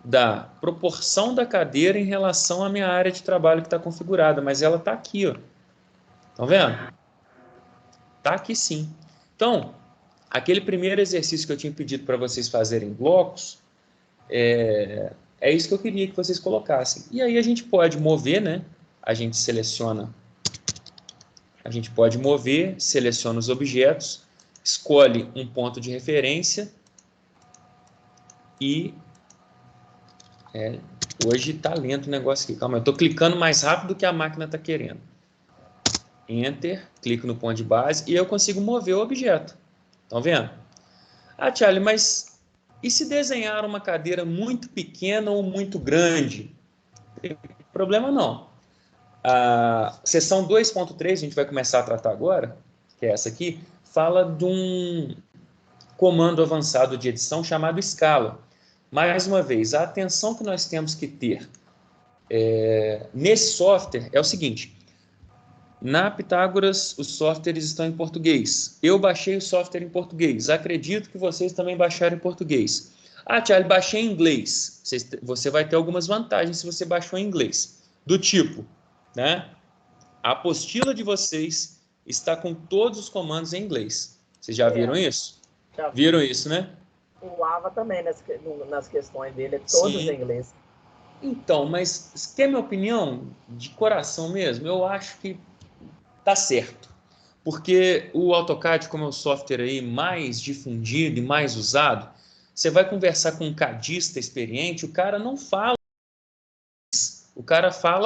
A: da proporção da cadeira em relação à minha área de trabalho que está configurada, mas ela está aqui, ó. Estão vendo? Está aqui sim. Então, aquele primeiro exercício que eu tinha pedido para vocês fazerem em blocos, é isso que eu queria que vocês colocassem. E aí a gente pode mover, né? A gente pode mover, seleciona os objetos, escolhe um ponto de referência e... hoje está lento o negócio aqui. Calma, eu estou clicando mais rápido do que a máquina está querendo. Enter, clico no ponto de base e eu consigo mover o objeto. Estão vendo? Charlie, mas e se desenhar uma cadeira muito pequena ou muito grande? Não tem problema não. A seção 2.3, a gente vai começar a tratar agora, que é essa aqui, fala de um comando avançado de edição chamado escala. Mais uma vez, a atenção que nós temos que ter nesse software é o seguinte: na Pitágoras, os softwares estão em português. Eu baixei o software em português. Acredito que vocês também baixaram em português. Thiago, baixei em inglês. Você vai ter algumas vantagens se você baixou em inglês. Do tipo, né? A apostila de vocês está com todos os comandos em inglês. Vocês já viram isso?
G: Já vi.
A: Viram isso, né?
G: O AVA também, nas questões dele, é todos em inglês.
A: Então, mas quer minha opinião? De coração mesmo, eu acho que tá certo. Porque o AutoCAD, como é o software aí mais difundido e mais usado, você vai conversar com um cadista experiente, o cara não fala isso. O cara fala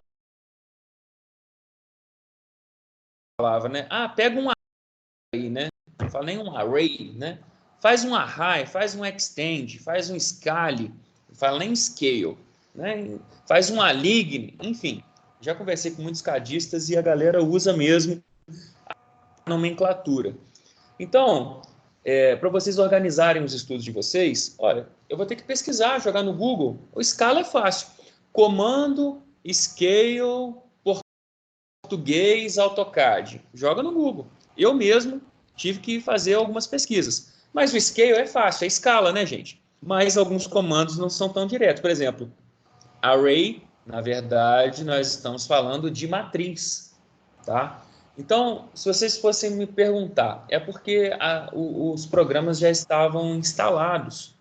A: palavra, né? Pega um array, né? Não fala nem um array, né? Faz um array, faz um extend, faz um scale, não fala nem scale, né? Faz um aligne, enfim. Já conversei com muitos cadistas e a galera usa mesmo a nomenclatura. Então, para vocês organizarem os estudos de vocês, olha, eu vou ter que pesquisar, jogar no Google. O Scala é fácil. Comando, scale, português, AutoCAD. Joga no Google. Eu mesmo tive que fazer algumas pesquisas. Mas o scale é fácil, é escala, né, gente? Mas alguns comandos não são tão diretos. Por exemplo, array Na verdade, nós estamos falando de matriz, tá? Então, se vocês fossem me perguntar, é porque os programas já estavam instalados,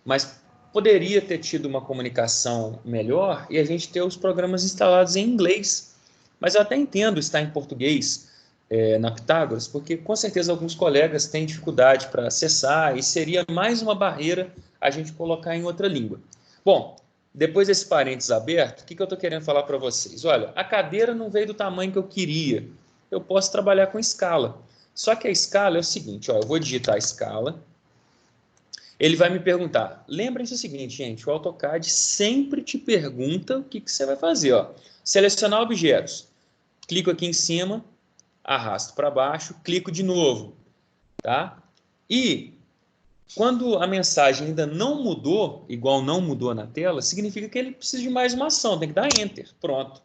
A: mas poderia ter tido uma comunicação melhor e a gente ter os programas instalados em inglês. Mas eu até entendo estar em português na Pitágoras, porque com certeza alguns colegas têm dificuldade para acessar e seria mais uma barreira a gente colocar em outra língua. Bom, depois desse parênteses aberto, o que eu estou querendo falar para vocês? Olha, a cadeira não veio do tamanho que eu queria. Eu posso trabalhar com escala. Só que a escala é o seguinte, ó, eu vou digitar a escala. Ele vai me perguntar. Lembrem-se o seguinte, gente, o AutoCAD sempre te pergunta o que você vai fazer. Ó. Selecionar objetos. Clico aqui em cima, arrasto para baixo, clico de novo. Tá? E quando a mensagem ainda não mudou, igual não mudou na tela, significa que ele precisa de mais uma ação, tem que dar Enter. Pronto.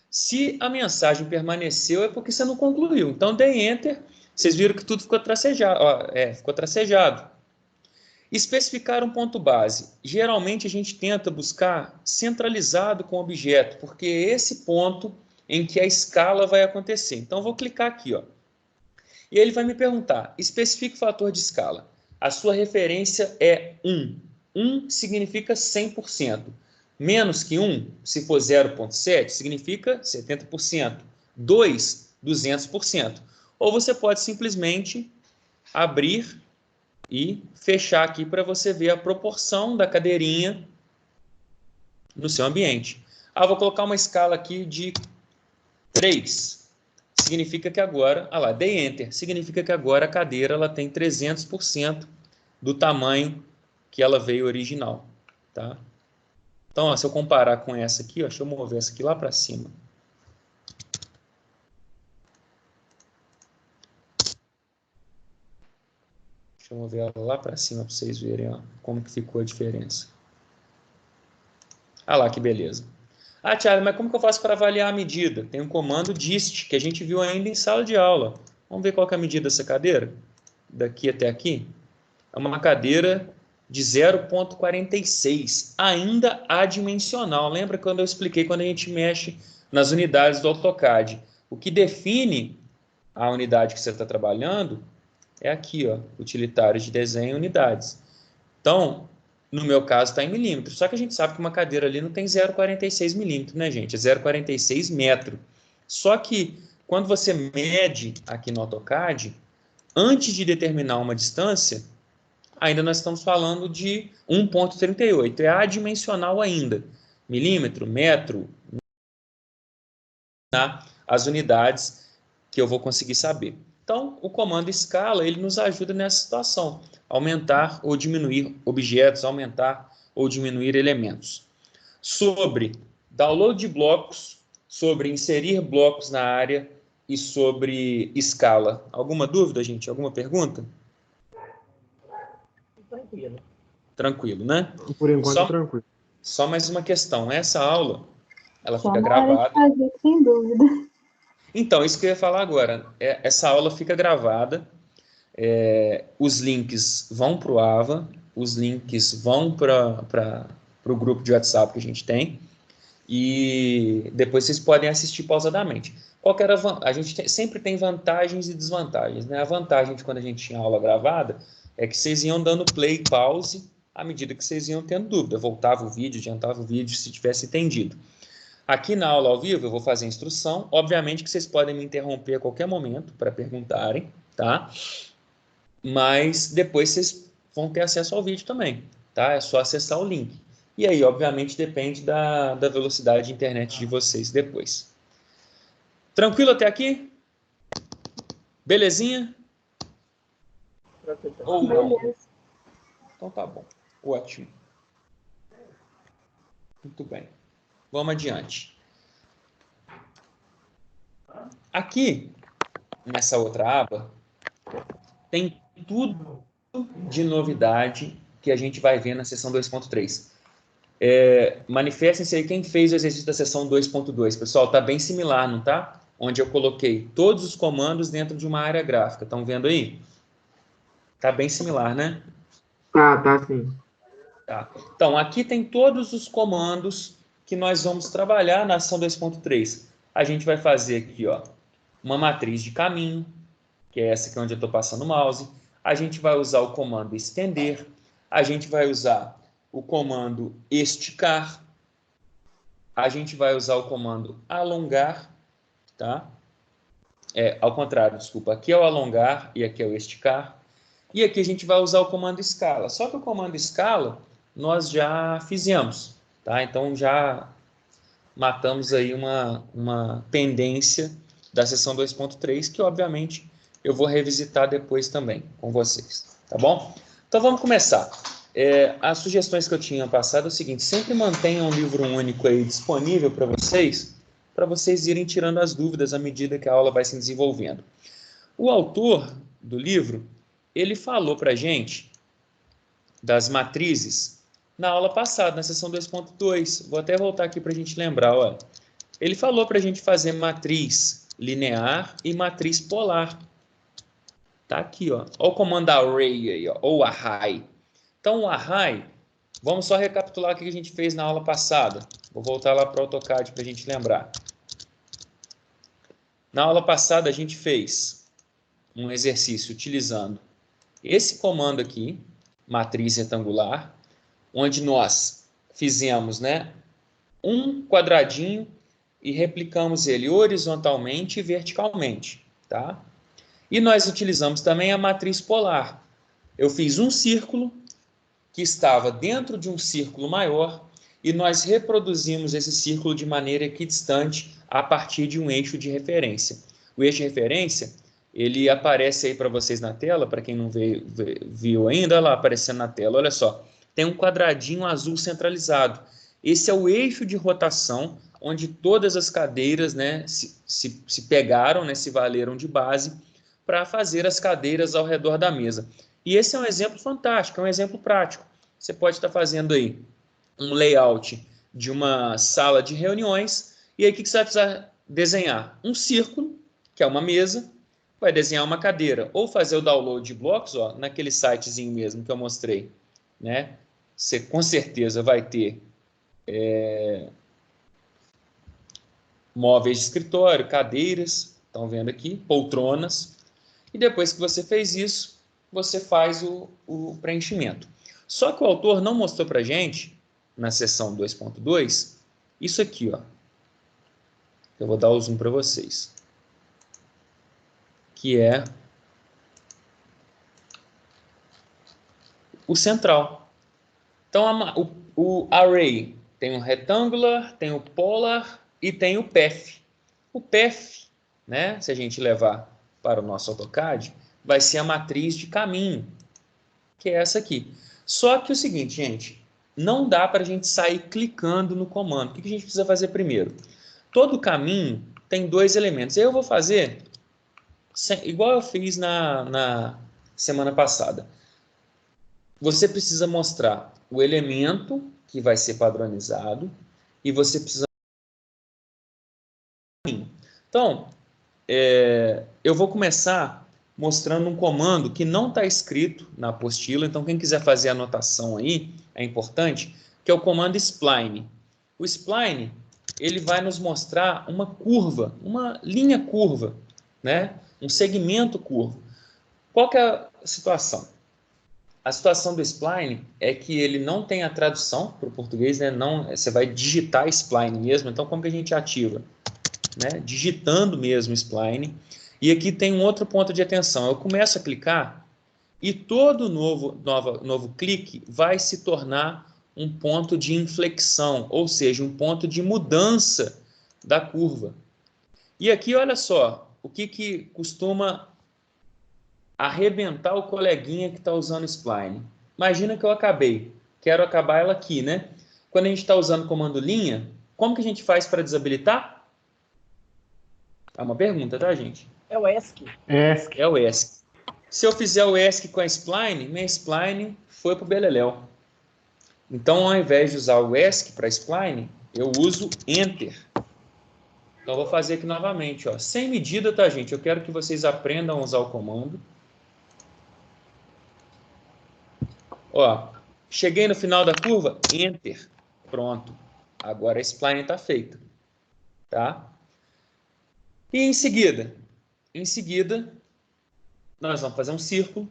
A: Se a mensagem permaneceu, é porque você não concluiu. Então, dei Enter, vocês viram que tudo ficou tracejado. Ficou tracejado. Especificar um ponto base. Geralmente, a gente tenta buscar centralizado com o objeto, porque é esse ponto em que a escala vai acontecer. Então, vou clicar aqui. Ó. E ele vai me perguntar, especifique o fator de escala. A sua referência é 1. 1 significa 100%. Menos que 1, se for 0,7, significa 70%. 2, 200%. Ou você pode simplesmente abrir e fechar aqui para você ver a proporção da cadeirinha no seu ambiente. Vou colocar uma escala aqui de 3. Significa que agora, dei Enter, significa que agora a cadeira ela tem 300% do tamanho que ela veio original. Tá? Então, ó, se eu comparar com essa aqui, ó, deixa eu mover essa aqui lá para cima. Deixa eu mover ela lá para cima para vocês verem ó, como que ficou a diferença. Lá, que beleza. Thiago, mas como que eu faço para avaliar a medida? Tem um comando dist, que a gente viu ainda em sala de aula. Vamos ver qual que é a medida dessa cadeira? Daqui até aqui. É uma cadeira de 0,46, ainda adimensional. Lembra quando eu expliquei quando a gente mexe nas unidades do AutoCAD? O que define a unidade que você está trabalhando é aqui, ó, utilitários de desenho unidades. Então, no meu caso está em milímetros, só que a gente sabe que uma cadeira ali não tem 0,46 milímetros, né, gente? É 0,46 metro. Só que quando você mede aqui no AutoCAD, antes de determinar uma distância, ainda nós estamos falando de 1,38. É adimensional ainda. Milímetro, metro, tá? As unidades que eu vou conseguir saber. Então, o comando escala, ele nos ajuda nessa situação. Aumentar ou diminuir objetos, aumentar ou diminuir elementos. Sobre download de blocos, sobre inserir blocos na área e sobre escala. Alguma dúvida, gente? Alguma pergunta?
G: Tranquilo.
A: Tranquilo, né?
E: Por enquanto, tranquilo.
A: Só mais uma questão. Essa aula, ela
B: Só
A: fica
B: na hora de
A: gravada.
B: fazer, sem dúvida.
A: Então, isso que eu ia falar agora. Essa aula fica gravada. Os links vão para o AVA, os links vão para o grupo de WhatsApp que a gente tem. E depois vocês podem assistir pausadamente. A gente sempre tem vantagens e desvantagens, né? A vantagem de quando a gente tinha aula gravada é que vocês iam dando play e pause à medida que vocês iam tendo dúvida. Voltava o vídeo, adiantava o vídeo se tivesse entendido. Aqui na aula ao vivo eu vou fazer a instrução. Obviamente que vocês podem me interromper a qualquer momento para perguntarem, tá? Mas depois vocês vão ter acesso ao vídeo também, tá? É só acessar o link. E aí, obviamente, depende da velocidade de internet de vocês depois. Tranquilo até aqui? Belezinha? Ou não?
B: Beleza.
A: Então tá bom. Ótimo. Muito bem. Vamos adiante. Aqui, nessa outra aba, tem tudo de novidade que a gente vai ver na seção 2.3. Manifestem-se aí quem fez o exercício da seção 2.2. Pessoal, está bem similar, não tá? Onde eu coloquei todos os comandos dentro de uma área gráfica. Estão vendo aí? Está bem similar, né?
E: Tá sim.
A: Tá. Então, aqui tem todos os comandos que nós vamos trabalhar na ação 2.3? A gente vai fazer aqui, ó, uma matriz de caminho, que é essa aqui onde eu estou passando o mouse. A gente vai usar o comando estender, a gente vai usar o comando esticar, a gente vai usar o comando alongar, tá? Ao contrário, desculpa, aqui é o alongar e aqui é o esticar. E aqui a gente vai usar o comando escala. Só que o comando escala nós já fizemos, tá? Então já matamos aí uma pendência da seção 2.3, que obviamente eu vou revisitar depois também com vocês, tá bom? Então vamos começar. As sugestões que eu tinha passado é o seguinte: sempre mantenham um livro único aí disponível para vocês irem tirando as dúvidas à medida que a aula vai se desenvolvendo. O autor do livro, ele falou para a gente das matrizes na aula passada, na seção 2.2. Vou até voltar aqui para a gente lembrar. Olha. Ele falou para a gente fazer matriz linear e matriz polar. Tá aqui, ó. Olha o comando array aí, ó, ou array. Então, o array, vamos só recapitular o que a gente fez na aula passada. Vou voltar lá para o AutoCAD para a gente lembrar. Na aula passada, a gente fez um exercício utilizando esse comando aqui, matriz retangular, onde nós fizemos, né, um quadradinho e replicamos ele horizontalmente e verticalmente, tá? E nós utilizamos também a matriz polar. Eu fiz um círculo que estava dentro de um círculo maior e nós reproduzimos esse círculo de maneira equidistante a partir de um eixo de referência. O eixo de referência, ele aparece aí para vocês na tela, para quem não viu ainda, olha lá aparecendo na tela, olha só. Tem um quadradinho azul centralizado. Esse é o eixo de rotação, onde todas as cadeiras, né, se pegaram, né, se valeram de base para fazer as cadeiras ao redor da mesa. E esse é um exemplo fantástico, é um exemplo prático. Você pode estar fazendo aí um layout de uma sala de reuniões, e aí o que você vai precisar desenhar? Um círculo, que é uma mesa, vai desenhar uma cadeira, ou fazer o download de blocos, ó, naquele sitezinho mesmo que eu mostrei, né? Você com certeza vai ter móveis de escritório, cadeiras, estão vendo aqui, poltronas, e depois que você fez isso, você faz o preenchimento. Só que o autor não mostrou para a gente, na seção 2.2, isso aqui, ó. Eu vou dar o zoom para vocês. Que é o central. Então, o array tem o rectangular, tem o polar e tem o path. O path, né, se a gente levar para o nosso AutoCAD, vai ser a matriz de caminho, que é essa aqui. Só que o seguinte, gente, não dá para a gente sair clicando no comando. O que a gente precisa fazer primeiro? Todo caminho tem dois elementos. Eu vou fazer igual eu fiz na semana passada. Você precisa mostrar o elemento que vai ser padronizado e você precisa... Então, eu vou começar mostrando um comando que não está escrito na apostila. Então, quem quiser fazer a anotação aí, é importante, que é o comando spline. O spline, ele vai nos mostrar uma curva, uma linha curva, né? Um segmento curvo. Qual que é a situação? A situação do spline é que ele não tem a tradução para o português, né? Não, você vai digitar spline mesmo. Então, como que a gente ativa? Né? Digitando mesmo spline. E aqui tem um outro ponto de atenção. Eu começo a clicar e todo novo clique vai se tornar um ponto de inflexão, ou seja, um ponto de mudança da curva. E aqui, olha só, o que costuma arrebentar o coleguinha que está usando spline. Imagina que eu quero acabar ela aqui, né? Quando a gente está usando o comando linha, como que a gente faz para desabilitar? É uma pergunta, tá, gente?
G: É o ESC.
A: É o ESC. Se eu fizer o ESC com a spline, minha spline foi para o beleléu. Então, ao invés de usar o ESC para spline, eu uso Enter. Então, eu vou fazer aqui novamente, ó. Sem medida, tá, gente? Eu quero que vocês aprendam a usar o comando. Ó, cheguei no final da curva, Enter. Pronto. Agora a spline está feita. Tá? E em seguida, nós vamos fazer um círculo.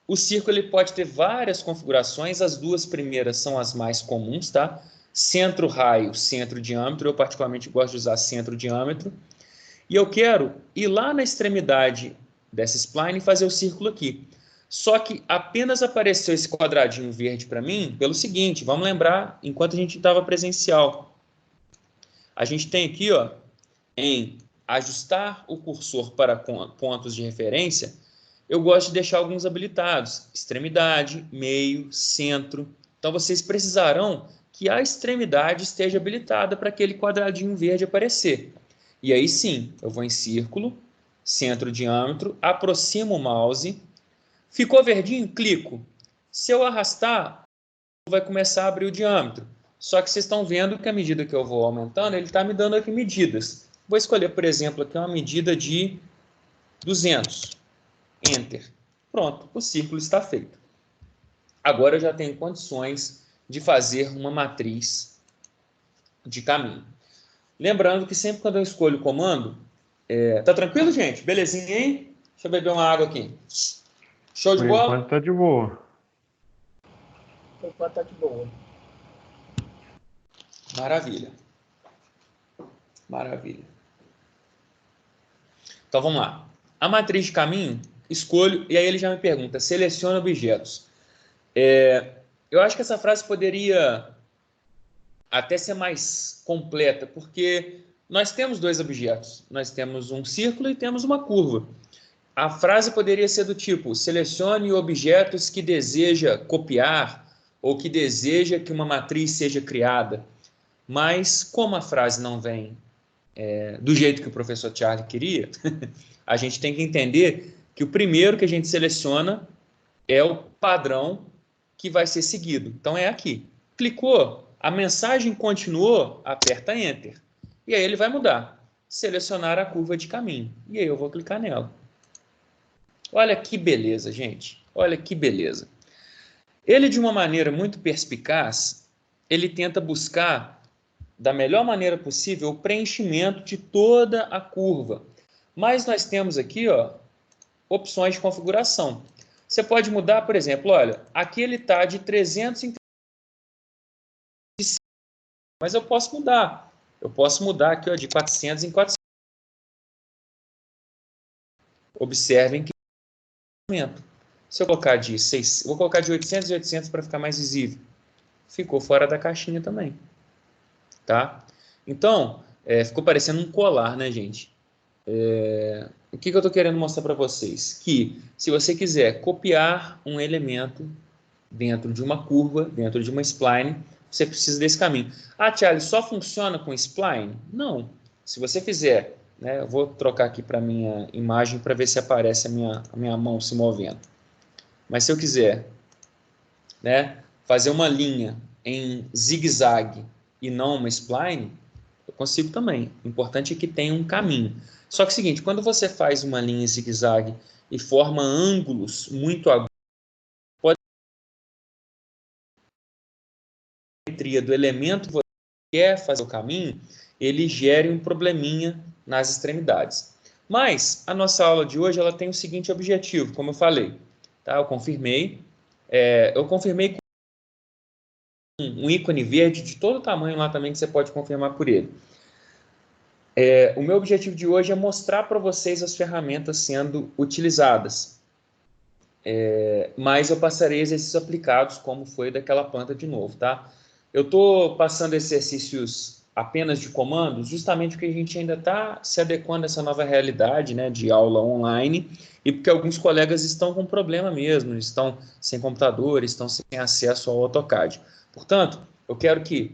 A: O círculo ele pode ter várias configurações, as duas primeiras são as mais comuns, tá? Centro-raio, centro-diâmetro, eu particularmente gosto de usar centro-diâmetro. E eu quero ir lá na extremidade dessa spline e fazer o círculo aqui. Só que apenas apareceu esse quadradinho verde para mim pelo seguinte, vamos lembrar, enquanto a gente estava presencial. A gente tem aqui, ó, em ajustar o cursor para pontos de referência, eu gosto de deixar alguns habilitados, extremidade, meio, centro. Então, vocês precisarão que a extremidade esteja habilitada para aquele quadradinho verde aparecer. E aí sim, eu vou em círculo, centro, diâmetro, aproximo o mouse, ficou verdinho, clico. Se eu arrastar, vai começar a abrir o diâmetro. Só que vocês estão vendo que à medida que eu vou aumentando, ele está me dando aqui medidas. Vou escolher, por exemplo, aqui uma medida de 200. Enter. Pronto, o círculo está feito. Agora eu já tenho condições de fazer uma matriz de caminho. Lembrando que sempre quando eu escolho o comando... Tá tranquilo, gente? Belezinha, hein? Deixa eu beber uma água aqui. Show de bola?
D: Por enquanto tá de boa.
G: Por enquanto tá de boa.
A: Maravilha. Maravilha. Então, vamos lá. A matriz de caminho, escolho, e aí ele já me pergunta, seleciona objetos. Eu acho que essa frase poderia até ser mais completa, porque nós temos dois objetos. Nós temos um círculo e temos uma curva. A frase poderia ser do tipo, selecione objetos que deseja copiar ou que deseja que uma matriz seja criada. Mas, como a frase não vem do jeito que o professor Charlie queria, a gente tem que entender que o primeiro que a gente seleciona é o padrão que vai ser seguido. Então, é aqui. Clicou, a mensagem continuou, aperta Enter. E aí ele vai mudar. Selecionar a curva de caminho. E aí eu vou clicar nela. Olha que beleza, gente. Olha que beleza. Ele, de uma maneira muito perspicaz, ele tenta buscar, da melhor maneira possível, o preenchimento de toda a curva. Mas nós temos aqui, ó, opções de configuração. Você pode mudar, por exemplo, olha, aqui ele está de 300 em 300, mas eu posso mudar. Eu posso mudar aqui, ó, de 400 em 400. Observem que se eu colocar de 6, vou colocar de 800 e 800 para ficar mais visível. Ficou fora da caixinha também. Tá? Então, ficou parecendo um colar, né, gente? O que eu estou querendo mostrar para vocês? Que se você quiser copiar um elemento dentro de uma curva, dentro de uma spline, você precisa desse caminho. Ah, Charlie, só funciona com spline? Não. Se você fizer, né, eu vou trocar aqui para a minha imagem para ver se aparece a minha mão se movendo. Mas se eu quiser, né, fazer uma linha em zigue-zague e não uma spline, eu consigo também. O importante é que tenha um caminho. Só que é o seguinte, quando você faz uma linha em zigue-zague e forma ângulos muito agudos, pode ser que a geometria do elemento que você quer fazer o caminho, ele gere um probleminha nas extremidades. Mas a nossa aula de hoje ela tem o seguinte objetivo, como eu falei. Tá? Eu confirmei com um ícone verde de todo tamanho lá também, que você pode confirmar por ele. O meu objetivo de hoje é mostrar para vocês as ferramentas sendo utilizadas. Mas eu passarei exercícios aplicados, como foi daquela planta de novo. Tá? Eu estou passando exercícios apenas de comandos, justamente porque a gente ainda está se adequando a essa nova realidade, né, de aula online, e porque alguns colegas estão com problema mesmo, estão sem computador, estão sem acesso ao AutoCAD. Portanto, eu quero que,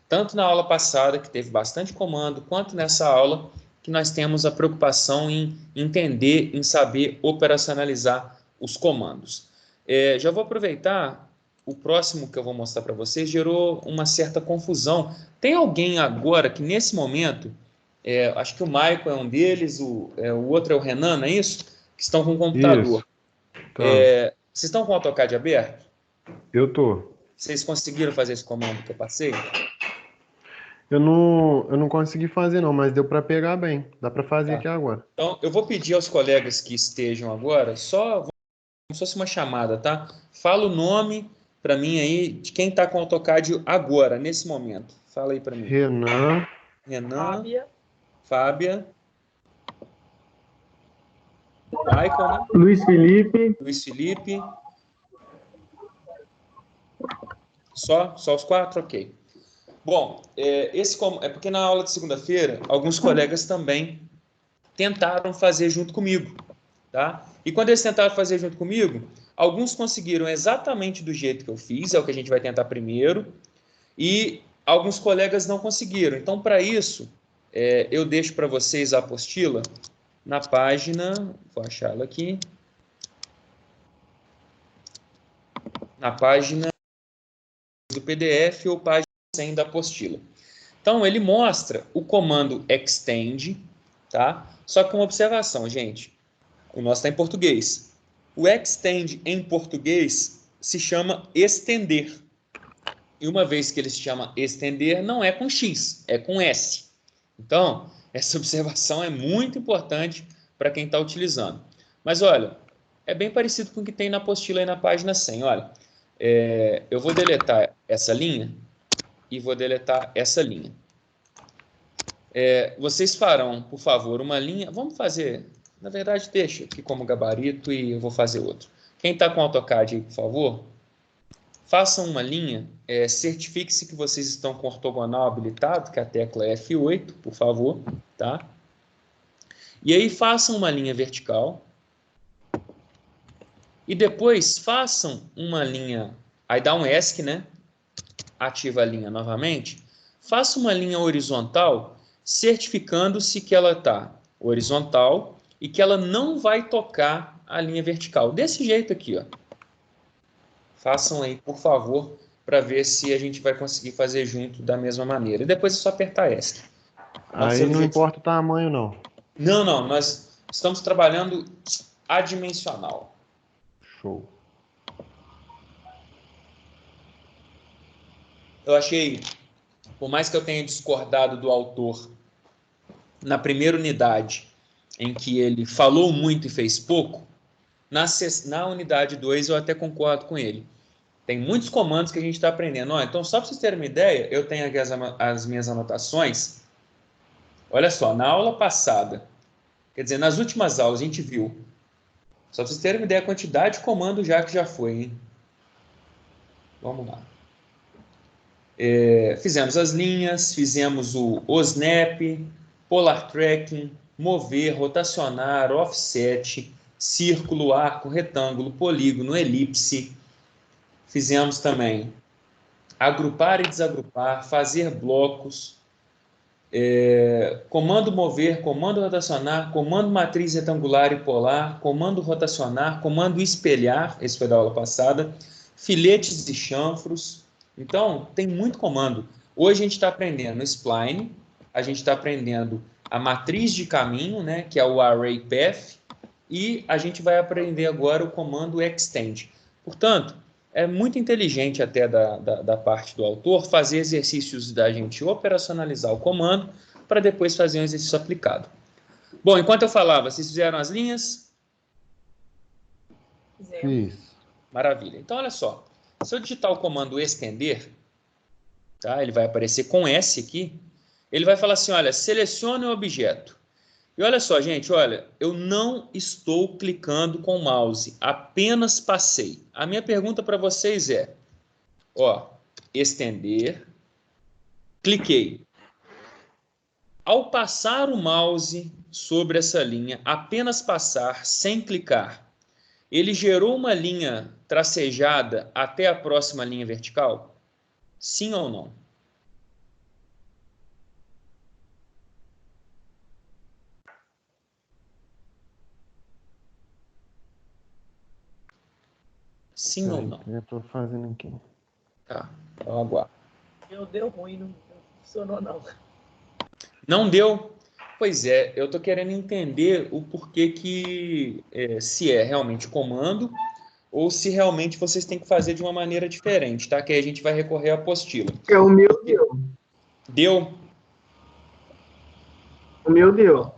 A: tanto na aula passada, que teve bastante comando, quanto nessa aula, que nós temos a preocupação em entender, em saber operacionalizar os comandos. Já vou aproveitar, o próximo que eu vou mostrar para vocês gerou uma certa confusão. Tem alguém agora que, nesse momento, acho que o Maicon é um deles, o outro é o Renan, não é isso? Que estão com o computador.
D: Tá.
A: Vocês estão com o AutoCAD aberto?
D: Eu tô.
A: Vocês conseguiram fazer esse comando que eu passei?
D: Eu não consegui fazer não, mas deu para pegar bem. Dá para fazer
A: Tá.
D: aqui agora.
A: Então, eu vou pedir aos colegas que estejam agora, só como se fosse uma chamada, tá? Fala o nome para mim aí de quem está com o AutoCAD agora, nesse momento. Fala aí para mim.
D: Renan,
A: Renan,
G: Fábia,
A: Fábia, Michael, né?
E: Luiz Felipe.
A: Luiz Felipe. Só os 4? Ok. Bom, é porque na aula de segunda-feira, alguns colegas também tentaram fazer junto comigo, tá? E quando eles tentaram fazer junto comigo, alguns conseguiram exatamente do jeito que eu fiz, é o que a gente vai tentar primeiro, e alguns colegas não conseguiram. Então, para isso, eu deixo para vocês a apostila na página, vou achá-la aqui, na página do PDF ou página 100 da apostila. Então, ele mostra o comando extend, tá? Só com observação, gente. O nosso está em português. O extend em português se chama estender. E uma vez que ele se chama estender, não é com X, é com S. Então, essa observação é muito importante para quem está utilizando. Mas, olha, é bem parecido com o que tem na apostila aí na página 100. Olha, eu vou deletar essa linha e vou deletar essa linha. Vocês farão, por favor, uma linha. Vamos fazer, na verdade, deixa aqui como gabarito e eu vou fazer outro. Quem está com AutoCAD aí, por favor, façam uma linha, certifique-se que vocês estão com ortogonal habilitado, que a tecla é F8, por favor, tá? E aí façam uma linha vertical. E depois façam uma linha, aí dá um ESC, né? Ativa a linha novamente. Faça uma linha horizontal, certificando-se que ela está horizontal e que ela não vai tocar a linha vertical. Desse jeito aqui, ó. Façam aí, por favor, para ver se a gente vai conseguir fazer junto da mesma maneira. E depois é só apertar ESC.
D: aí não importa o tamanho, não.
A: Não, nós estamos trabalhando adimensional.
D: Show.
A: Eu achei, por mais que eu tenha discordado do autor na primeira unidade, em que ele falou muito e fez pouco, na unidade 2 eu até concordo com ele. Tem muitos comandos que a gente está aprendendo. Então, só para vocês terem uma ideia, eu tenho aqui as minhas anotações. Olha só, na aula passada, quer dizer, nas últimas aulas a gente viu, só para vocês terem uma ideia, a quantidade de comando já que já foi, hein? Vamos lá. Fizemos as linhas, fizemos o snap, polar tracking, mover, rotacionar, offset, círculo, arco, retângulo, polígono, elipse. Fizemos também agrupar e desagrupar, fazer blocos, comando mover, comando rotacionar, comando matriz retangular e polar, comando rotacionar, comando espelhar, esse foi da aula passada, filetes e chanfros. Então, tem muito comando. Hoje a gente está aprendendo spline, a gente está aprendendo a matriz de caminho, né, que é o array path, e a gente vai aprender agora o comando extend. Portanto, é muito inteligente até da parte do autor fazer exercícios da gente operacionalizar o comando para depois fazer um exercício aplicado. Bom, enquanto eu falava, vocês fizeram as linhas?
D: Fiz.
A: Maravilha. Então, olha só. Se eu digitar o comando estender, tá? Ele vai aparecer com S aqui. Ele vai falar assim, olha, selecione o objeto. E olha só, gente, olha, eu não estou clicando com o mouse, apenas passei. A minha pergunta para vocês é, ó, estender, cliquei. Ao passar o mouse sobre essa linha, apenas passar, sem clicar, ele gerou uma linha tracejada até a próxima linha vertical? Sim ou não? Sim ou não?
D: Eu estou fazendo aqui.
A: Tá, então aguardo.
G: Deu ruim, não funcionou não.
A: Não deu? Pois é, eu estou querendo entender o porquê que, se é realmente comando, ou se realmente vocês têm que fazer de uma maneira diferente, tá? Que aí a gente vai recorrer à apostila.
E: O meu deu.
A: Deu?
E: O meu deu.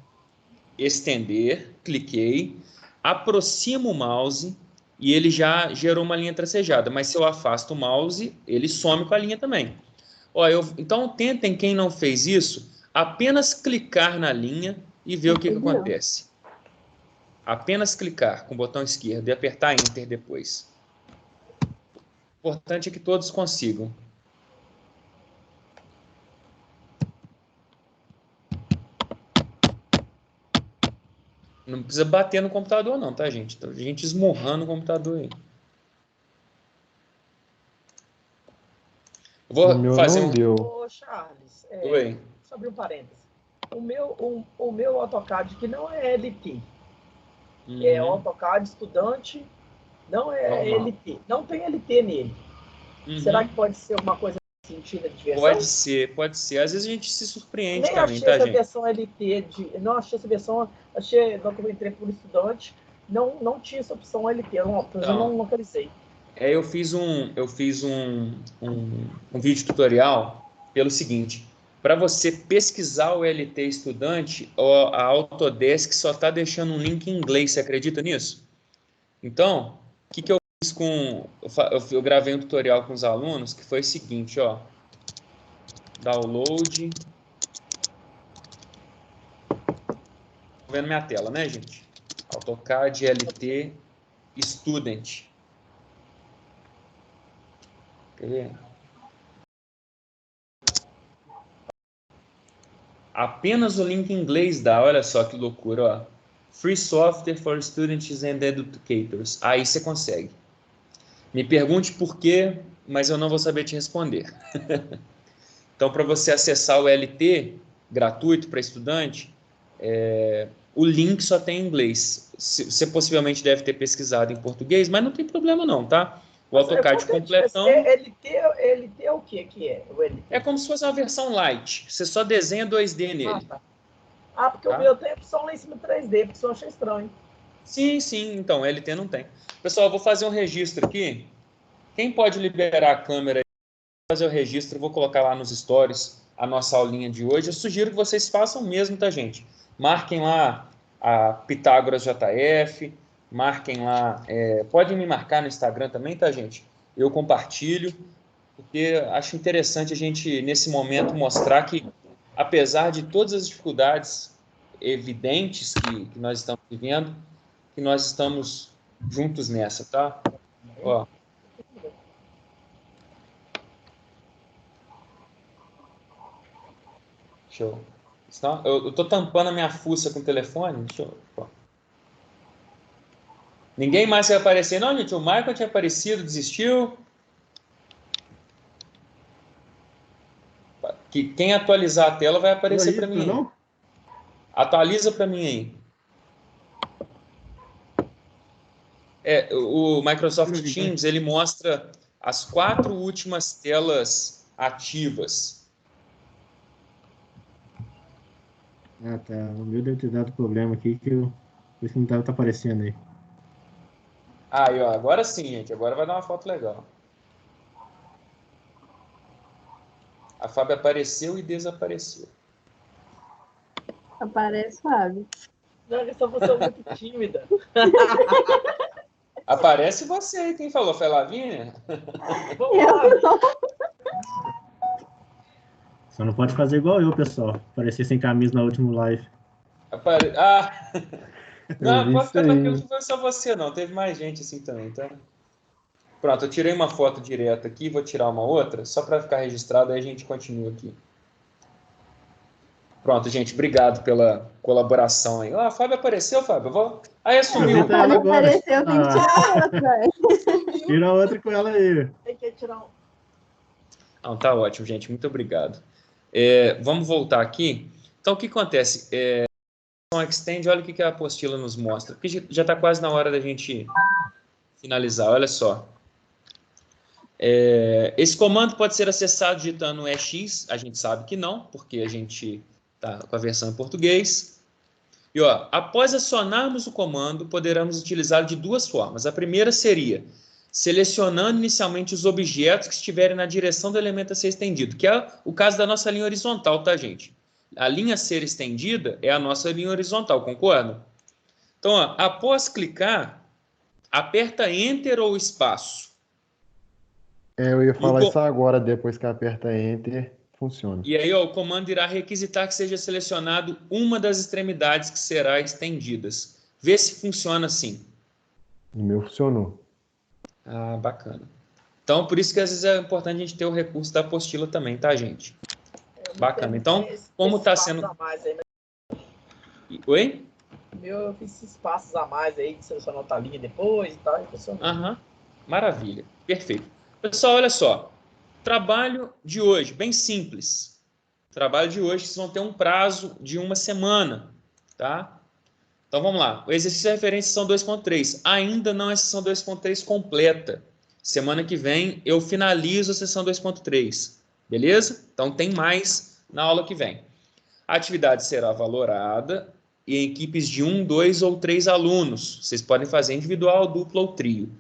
A: Estender, cliquei, aproximo o mouse e ele já gerou uma linha tracejada, mas se eu afasto o mouse, ele some com a linha também. Ó, então tentem, quem não fez isso, apenas clicar na linha e ver o que acontece. Apenas clicar com o botão esquerdo e apertar Enter depois. O importante é que todos consigam. Não precisa bater no computador não, tá, gente? Tem gente esmurrando o computador aí. Eu vou
C: O meu
A: fazer
C: não deu.
G: Ô, Charles,
A: Oi.
G: só abrir um parênteses. O meu AutoCAD, que não é LT, é AutoCAD estudante, não é
A: Normal.
G: LT. Não tem LT nele. Será que pode ser alguma coisa sentido de versão?
A: Pode ser, pode ser. Às vezes a gente se surpreende
G: Nem
A: também,
G: achei
A: tá,
G: essa
A: gente?
G: versão LT, não achei essa versão, achei, quando eu entrei por estudante, não tinha essa opção LT, eu não localizei.
A: Eu fiz um vídeo tutorial pelo seguinte: para você pesquisar o LT estudante, a Autodesk só está deixando um link em inglês, você acredita nisso? Então, o que eu fiz eu gravei um tutorial com os alunos que foi o seguinte, ó, download, tô vendo minha tela, né, gente? AutoCAD LT Student. Quer ver? Apenas o link em inglês dá, olha só que loucura, ó. Free software for students and educators. Aí você consegue. Me pergunte por quê, mas eu não vou saber te responder. Então, para você acessar o LT gratuito para estudante, o link só tem em inglês. Você possivelmente deve ter pesquisado em português, mas não tem problema não, tá? O AutoCAD completão...
G: LT é o que é? O LT?
A: É como se fosse uma versão light. Você só desenha 2D nele.
G: Porque o meu tem opção lá em cima 3D, porque eu achei estranho.
A: Sim, sim. Então, LT não tem. Pessoal, eu vou fazer um registro aqui. Quem pode liberar a câmera e fazer o registro, eu vou colocar lá nos stories a nossa aulinha de hoje. Eu sugiro que vocês façam mesmo, tá, gente? Marquem lá a Pitágoras JF, marquem lá... podem me marcar no Instagram também, tá, gente? Eu compartilho, porque acho interessante a gente, nesse momento, mostrar que, apesar de todas as dificuldades evidentes que nós estamos vivendo, que nós estamos juntos nessa, tá? Ó. Show. Eu tô tampando a minha fuça com o telefone. Ninguém mais vai aparecer. Não, gente, o Michael tinha aparecido, desistiu. Quem atualizar a tela vai aparecer para mim. Não? Atualiza para mim aí. O Microsoft Teams, ele mostra as 4 últimas telas ativas.
C: Ah, tá. O meu deve ter dado problema aqui que por isso que não tá aparecendo aí.
A: Aí, ó, agora sim, gente. Agora vai dar uma foto legal. A Fábio apareceu e desapareceu.
B: Aparece, Fábio.
G: Não, é só você muito tímida.
A: Aparece você. Quem falou? Foi a Lavínia?
B: Eu não.
C: Só não pode fazer igual eu, pessoal. Aparecer sem camisa na última live.
A: Não, pode ficar tranquilo, não foi só você, não. Teve mais gente assim também, tá? Pronto, eu tirei uma foto direta aqui, vou tirar uma outra, só para ficar registrado, aí a gente continua aqui. Pronto, gente, obrigado pela colaboração aí. A Fábio apareceu, Fábio? Aí sumiu.
B: Quando apareceu, tem que tirar outra.
C: Tira outra com ela aí.
G: Tem que tirar um.
A: Não, tá ótimo, gente, muito obrigado. Vamos voltar aqui. Então, o que acontece? Extend, olha o que a apostila nos mostra, porque já está quase na hora da gente finalizar, olha só. Esse comando pode ser acessado digitando EX, a gente sabe que não, porque a gente está com a versão em português. E ó, após acionarmos o comando, poderemos utilizá-lo de 2 formas. A primeira seria selecionando inicialmente os objetos que estiverem na direção do elemento a ser estendido, que é o caso da nossa linha horizontal, tá, gente? A linha a ser estendida é a nossa linha horizontal, concordam? Então, ó, após clicar, aperta Enter ou espaço.
H: Eu ia falar isso agora, depois que aperta Enter, funciona.
A: E aí, ó, o comando irá requisitar que seja selecionado uma das extremidades que será estendidas. Vê se funciona assim.
H: O meu funcionou.
A: Ah, bacana. Então, por isso que às vezes é importante a gente ter o recurso da apostila também, tá, gente? Bacana. Então, como está sendo... Oi?
G: Eu fiz esses passos a mais aí, de selecionar outra linha depois e tal, e funcionou.
A: Aham. Maravilha. Perfeito. Pessoal, olha só. Trabalho de hoje, bem simples. Trabalho de hoje, vocês vão ter um prazo de 1 semana, tá? Então, vamos lá. O exercício de referência são 2.3. Ainda não é sessão 2.3 completa. Semana que vem eu finalizo a sessão 2.3. Beleza? Então, tem mais na aula que vem. A atividade será valorada em equipes de 1, 2 ou 3 alunos. Vocês podem fazer individual, duplo ou trio.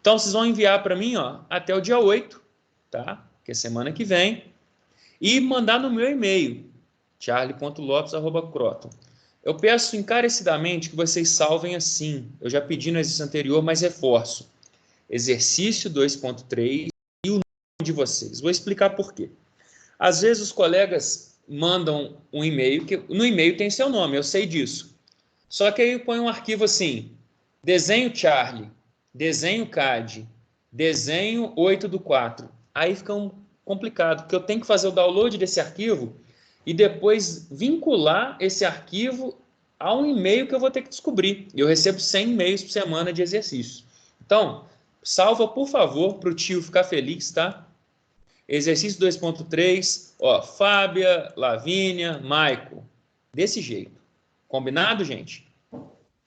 A: Então, vocês vão enviar para mim, ó, até o dia 8, tá? Que é semana que vem. E mandar no meu e-mail, charlie.lopes@croton. Eu peço encarecidamente que vocês salvem assim. Eu já pedi no exercício anterior, mas reforço. Exercício 2.3 e o nome de vocês. Vou explicar por quê. Às vezes os colegas mandam um e-mail, que no e-mail tem seu nome, eu sei disso. Só que aí põe um arquivo assim, desenho Charlie, desenho CAD, desenho 8/4. Aí fica complicado, porque eu tenho que fazer o download desse arquivo e depois vincular esse arquivo a um e-mail que eu vou ter que descobrir. E eu recebo 100 e-mails por semana de exercício. Então, salva, por favor, para o tio ficar feliz, tá? Exercício 2.3, ó, Fábia, Lavínia, Maico. Desse jeito. Combinado, gente?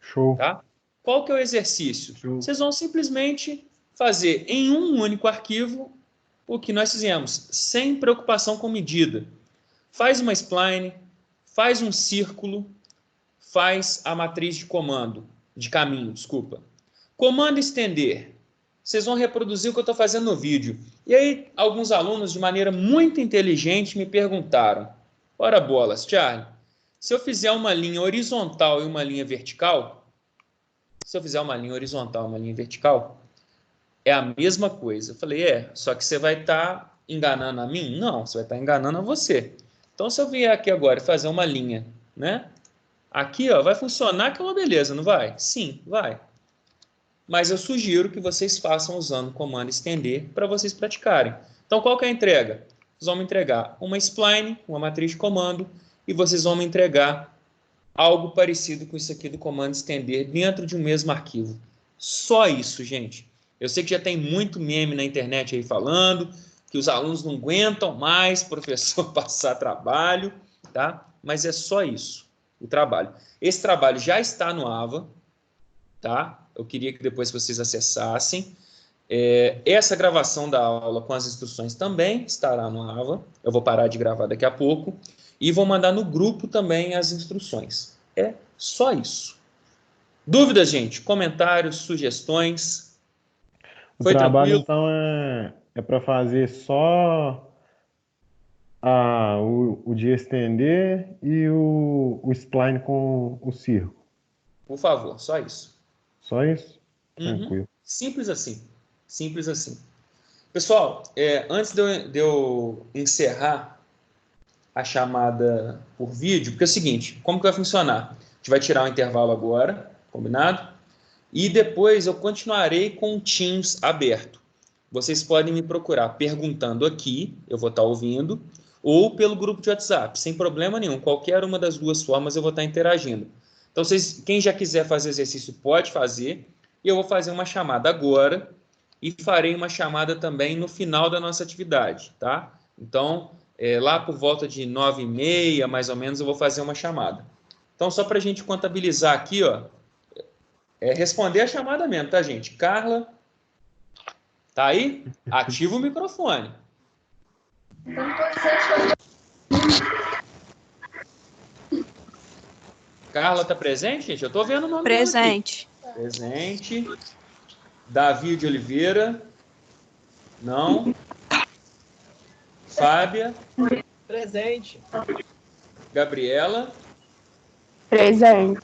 H: Show.
A: Tá? Qual que é o exercício?
C: Show.
A: Vocês vão simplesmente fazer em um único arquivo o que nós fizemos, sem preocupação com medida. Faz uma spline, faz um círculo, faz a matriz de comando, de caminho, desculpa. Comando estender. Vocês vão reproduzir o que eu estou fazendo no vídeo. E aí, alguns alunos, de maneira muito inteligente, me perguntaram, ora bolas, Charlie, se eu fizer uma linha horizontal e uma linha vertical, é a mesma coisa. Eu falei, só que você vai estar enganando a mim? Não, você vai estar enganando a você. Então, se eu vier aqui agora e fazer uma linha, né? Aqui, ó, vai funcionar que é uma beleza, não vai? Sim, vai. Mas eu sugiro que vocês façam usando o comando estender para vocês praticarem. Então, qual que é a entrega? Vocês vão me entregar uma spline, uma matriz de comando, e vocês vão me entregar algo parecido com isso aqui do comando estender dentro de um mesmo arquivo. Só isso, gente. Eu sei que já tem muito meme na internet aí falando que os alunos não aguentam mais professor passar trabalho, tá? Mas é só isso, o trabalho. Esse trabalho já está no AVA, tá? Eu queria que depois vocês acessassem. Essa gravação da aula com as instruções também estará no AVA. Eu vou parar de gravar daqui a pouco. E vou mandar no grupo também as instruções. É só isso. Dúvidas, gente? Comentários, sugestões?
H: O trabalho, então, é para fazer só o de estender e o spline com o círculo.
A: Por favor, só isso.
H: Só isso?
A: Tranquilo. Simples assim. Simples assim. Pessoal, antes de eu encerrar a chamada por vídeo, porque é o seguinte, como que vai funcionar? A gente vai tirar um intervalo agora, combinado? E depois eu continuarei com o Teams aberto. Vocês podem me procurar perguntando aqui, eu vou estar ouvindo, ou pelo grupo de WhatsApp, sem problema nenhum. Qualquer uma das duas formas eu vou estar interagindo. Então, quem já quiser fazer exercício pode fazer. E eu vou fazer uma chamada agora e farei uma chamada também no final da nossa atividade, tá? Então, lá por volta de 9h30, mais ou menos, eu vou fazer uma chamada. Então, só para a gente contabilizar aqui, ó, responder a chamada mesmo, tá, gente? Carla, tá aí? Ativa o microfone. Carla tá presente, gente? Eu tô vendo o nome dela aqui.
I: Presente.
A: Presente. Davi de Oliveira. Não. Fábia.
G: Presente.
A: Gabriela.
I: Presente.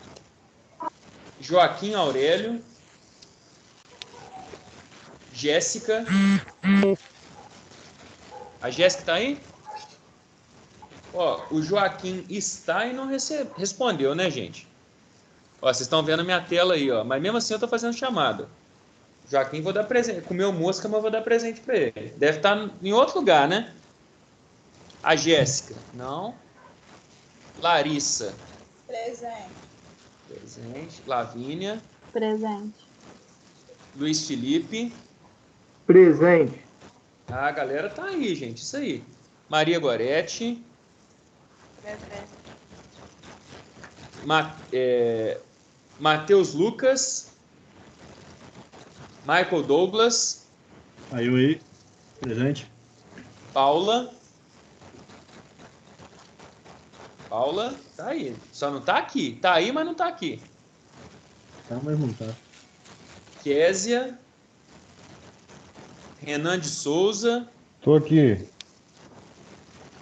A: Joaquim Aurélio. Jéssica. A Jéssica tá aí? Ó, o Joaquim está e não respondeu, né, gente? Ó, vocês estão vendo a minha tela aí, ó. Mas mesmo assim eu tô fazendo chamada. Joaquim, vou dar presente. Comeu mosca, mas vou dar presente para ele. Deve estar em outro lugar, né? A Jéssica. Não. Larissa.
F: Presente.
A: Presente. Lavínia.
B: Presente.
A: Luiz Felipe.
E: Presente.
A: Ah, a galera tá aí, gente. Isso aí. Maria Goretti.
F: Presente.
A: Matheus Lucas. Michael Douglas.
C: Aí. Presente.
A: Paula. Paula, tá aí. Só não tá aqui. Tá aí, mas não tá aqui.
C: Tá, mas não tá.
A: Késia. Renan de Souza.
H: Tô aqui.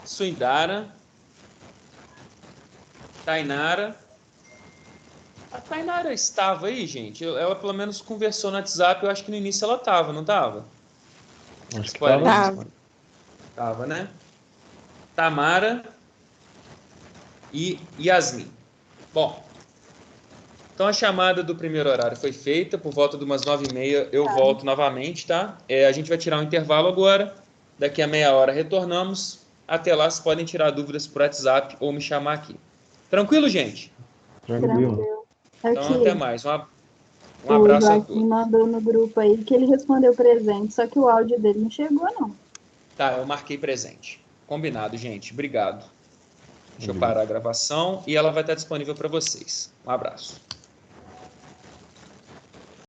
A: Suindara. Tainara. A Tainara estava aí, gente? Ela pelo menos conversou no WhatsApp. Eu acho que no início ela estava, não estava?
H: Acho que tava.
A: Tava, né? Tamara e Yasmin. Bom, então a chamada do primeiro horário foi feita. Por volta de umas 9h30 eu volto novamente, tá? A gente vai tirar um intervalo agora. Daqui a meia hora retornamos. Até lá, vocês podem tirar dúvidas por WhatsApp ou me chamar aqui. Tranquilo, gente?
H: Tranquilo.
A: Então,
B: Aqui,
A: até mais. Um abraço a
B: Joaquim
A: todos.
B: mandou no grupo aí que ele respondeu presente, só que o áudio dele não chegou, não.
A: Tá, eu marquei presente. Combinado, gente. Obrigado. Deixa eu parar a gravação e ela vai estar disponível para vocês. Um abraço.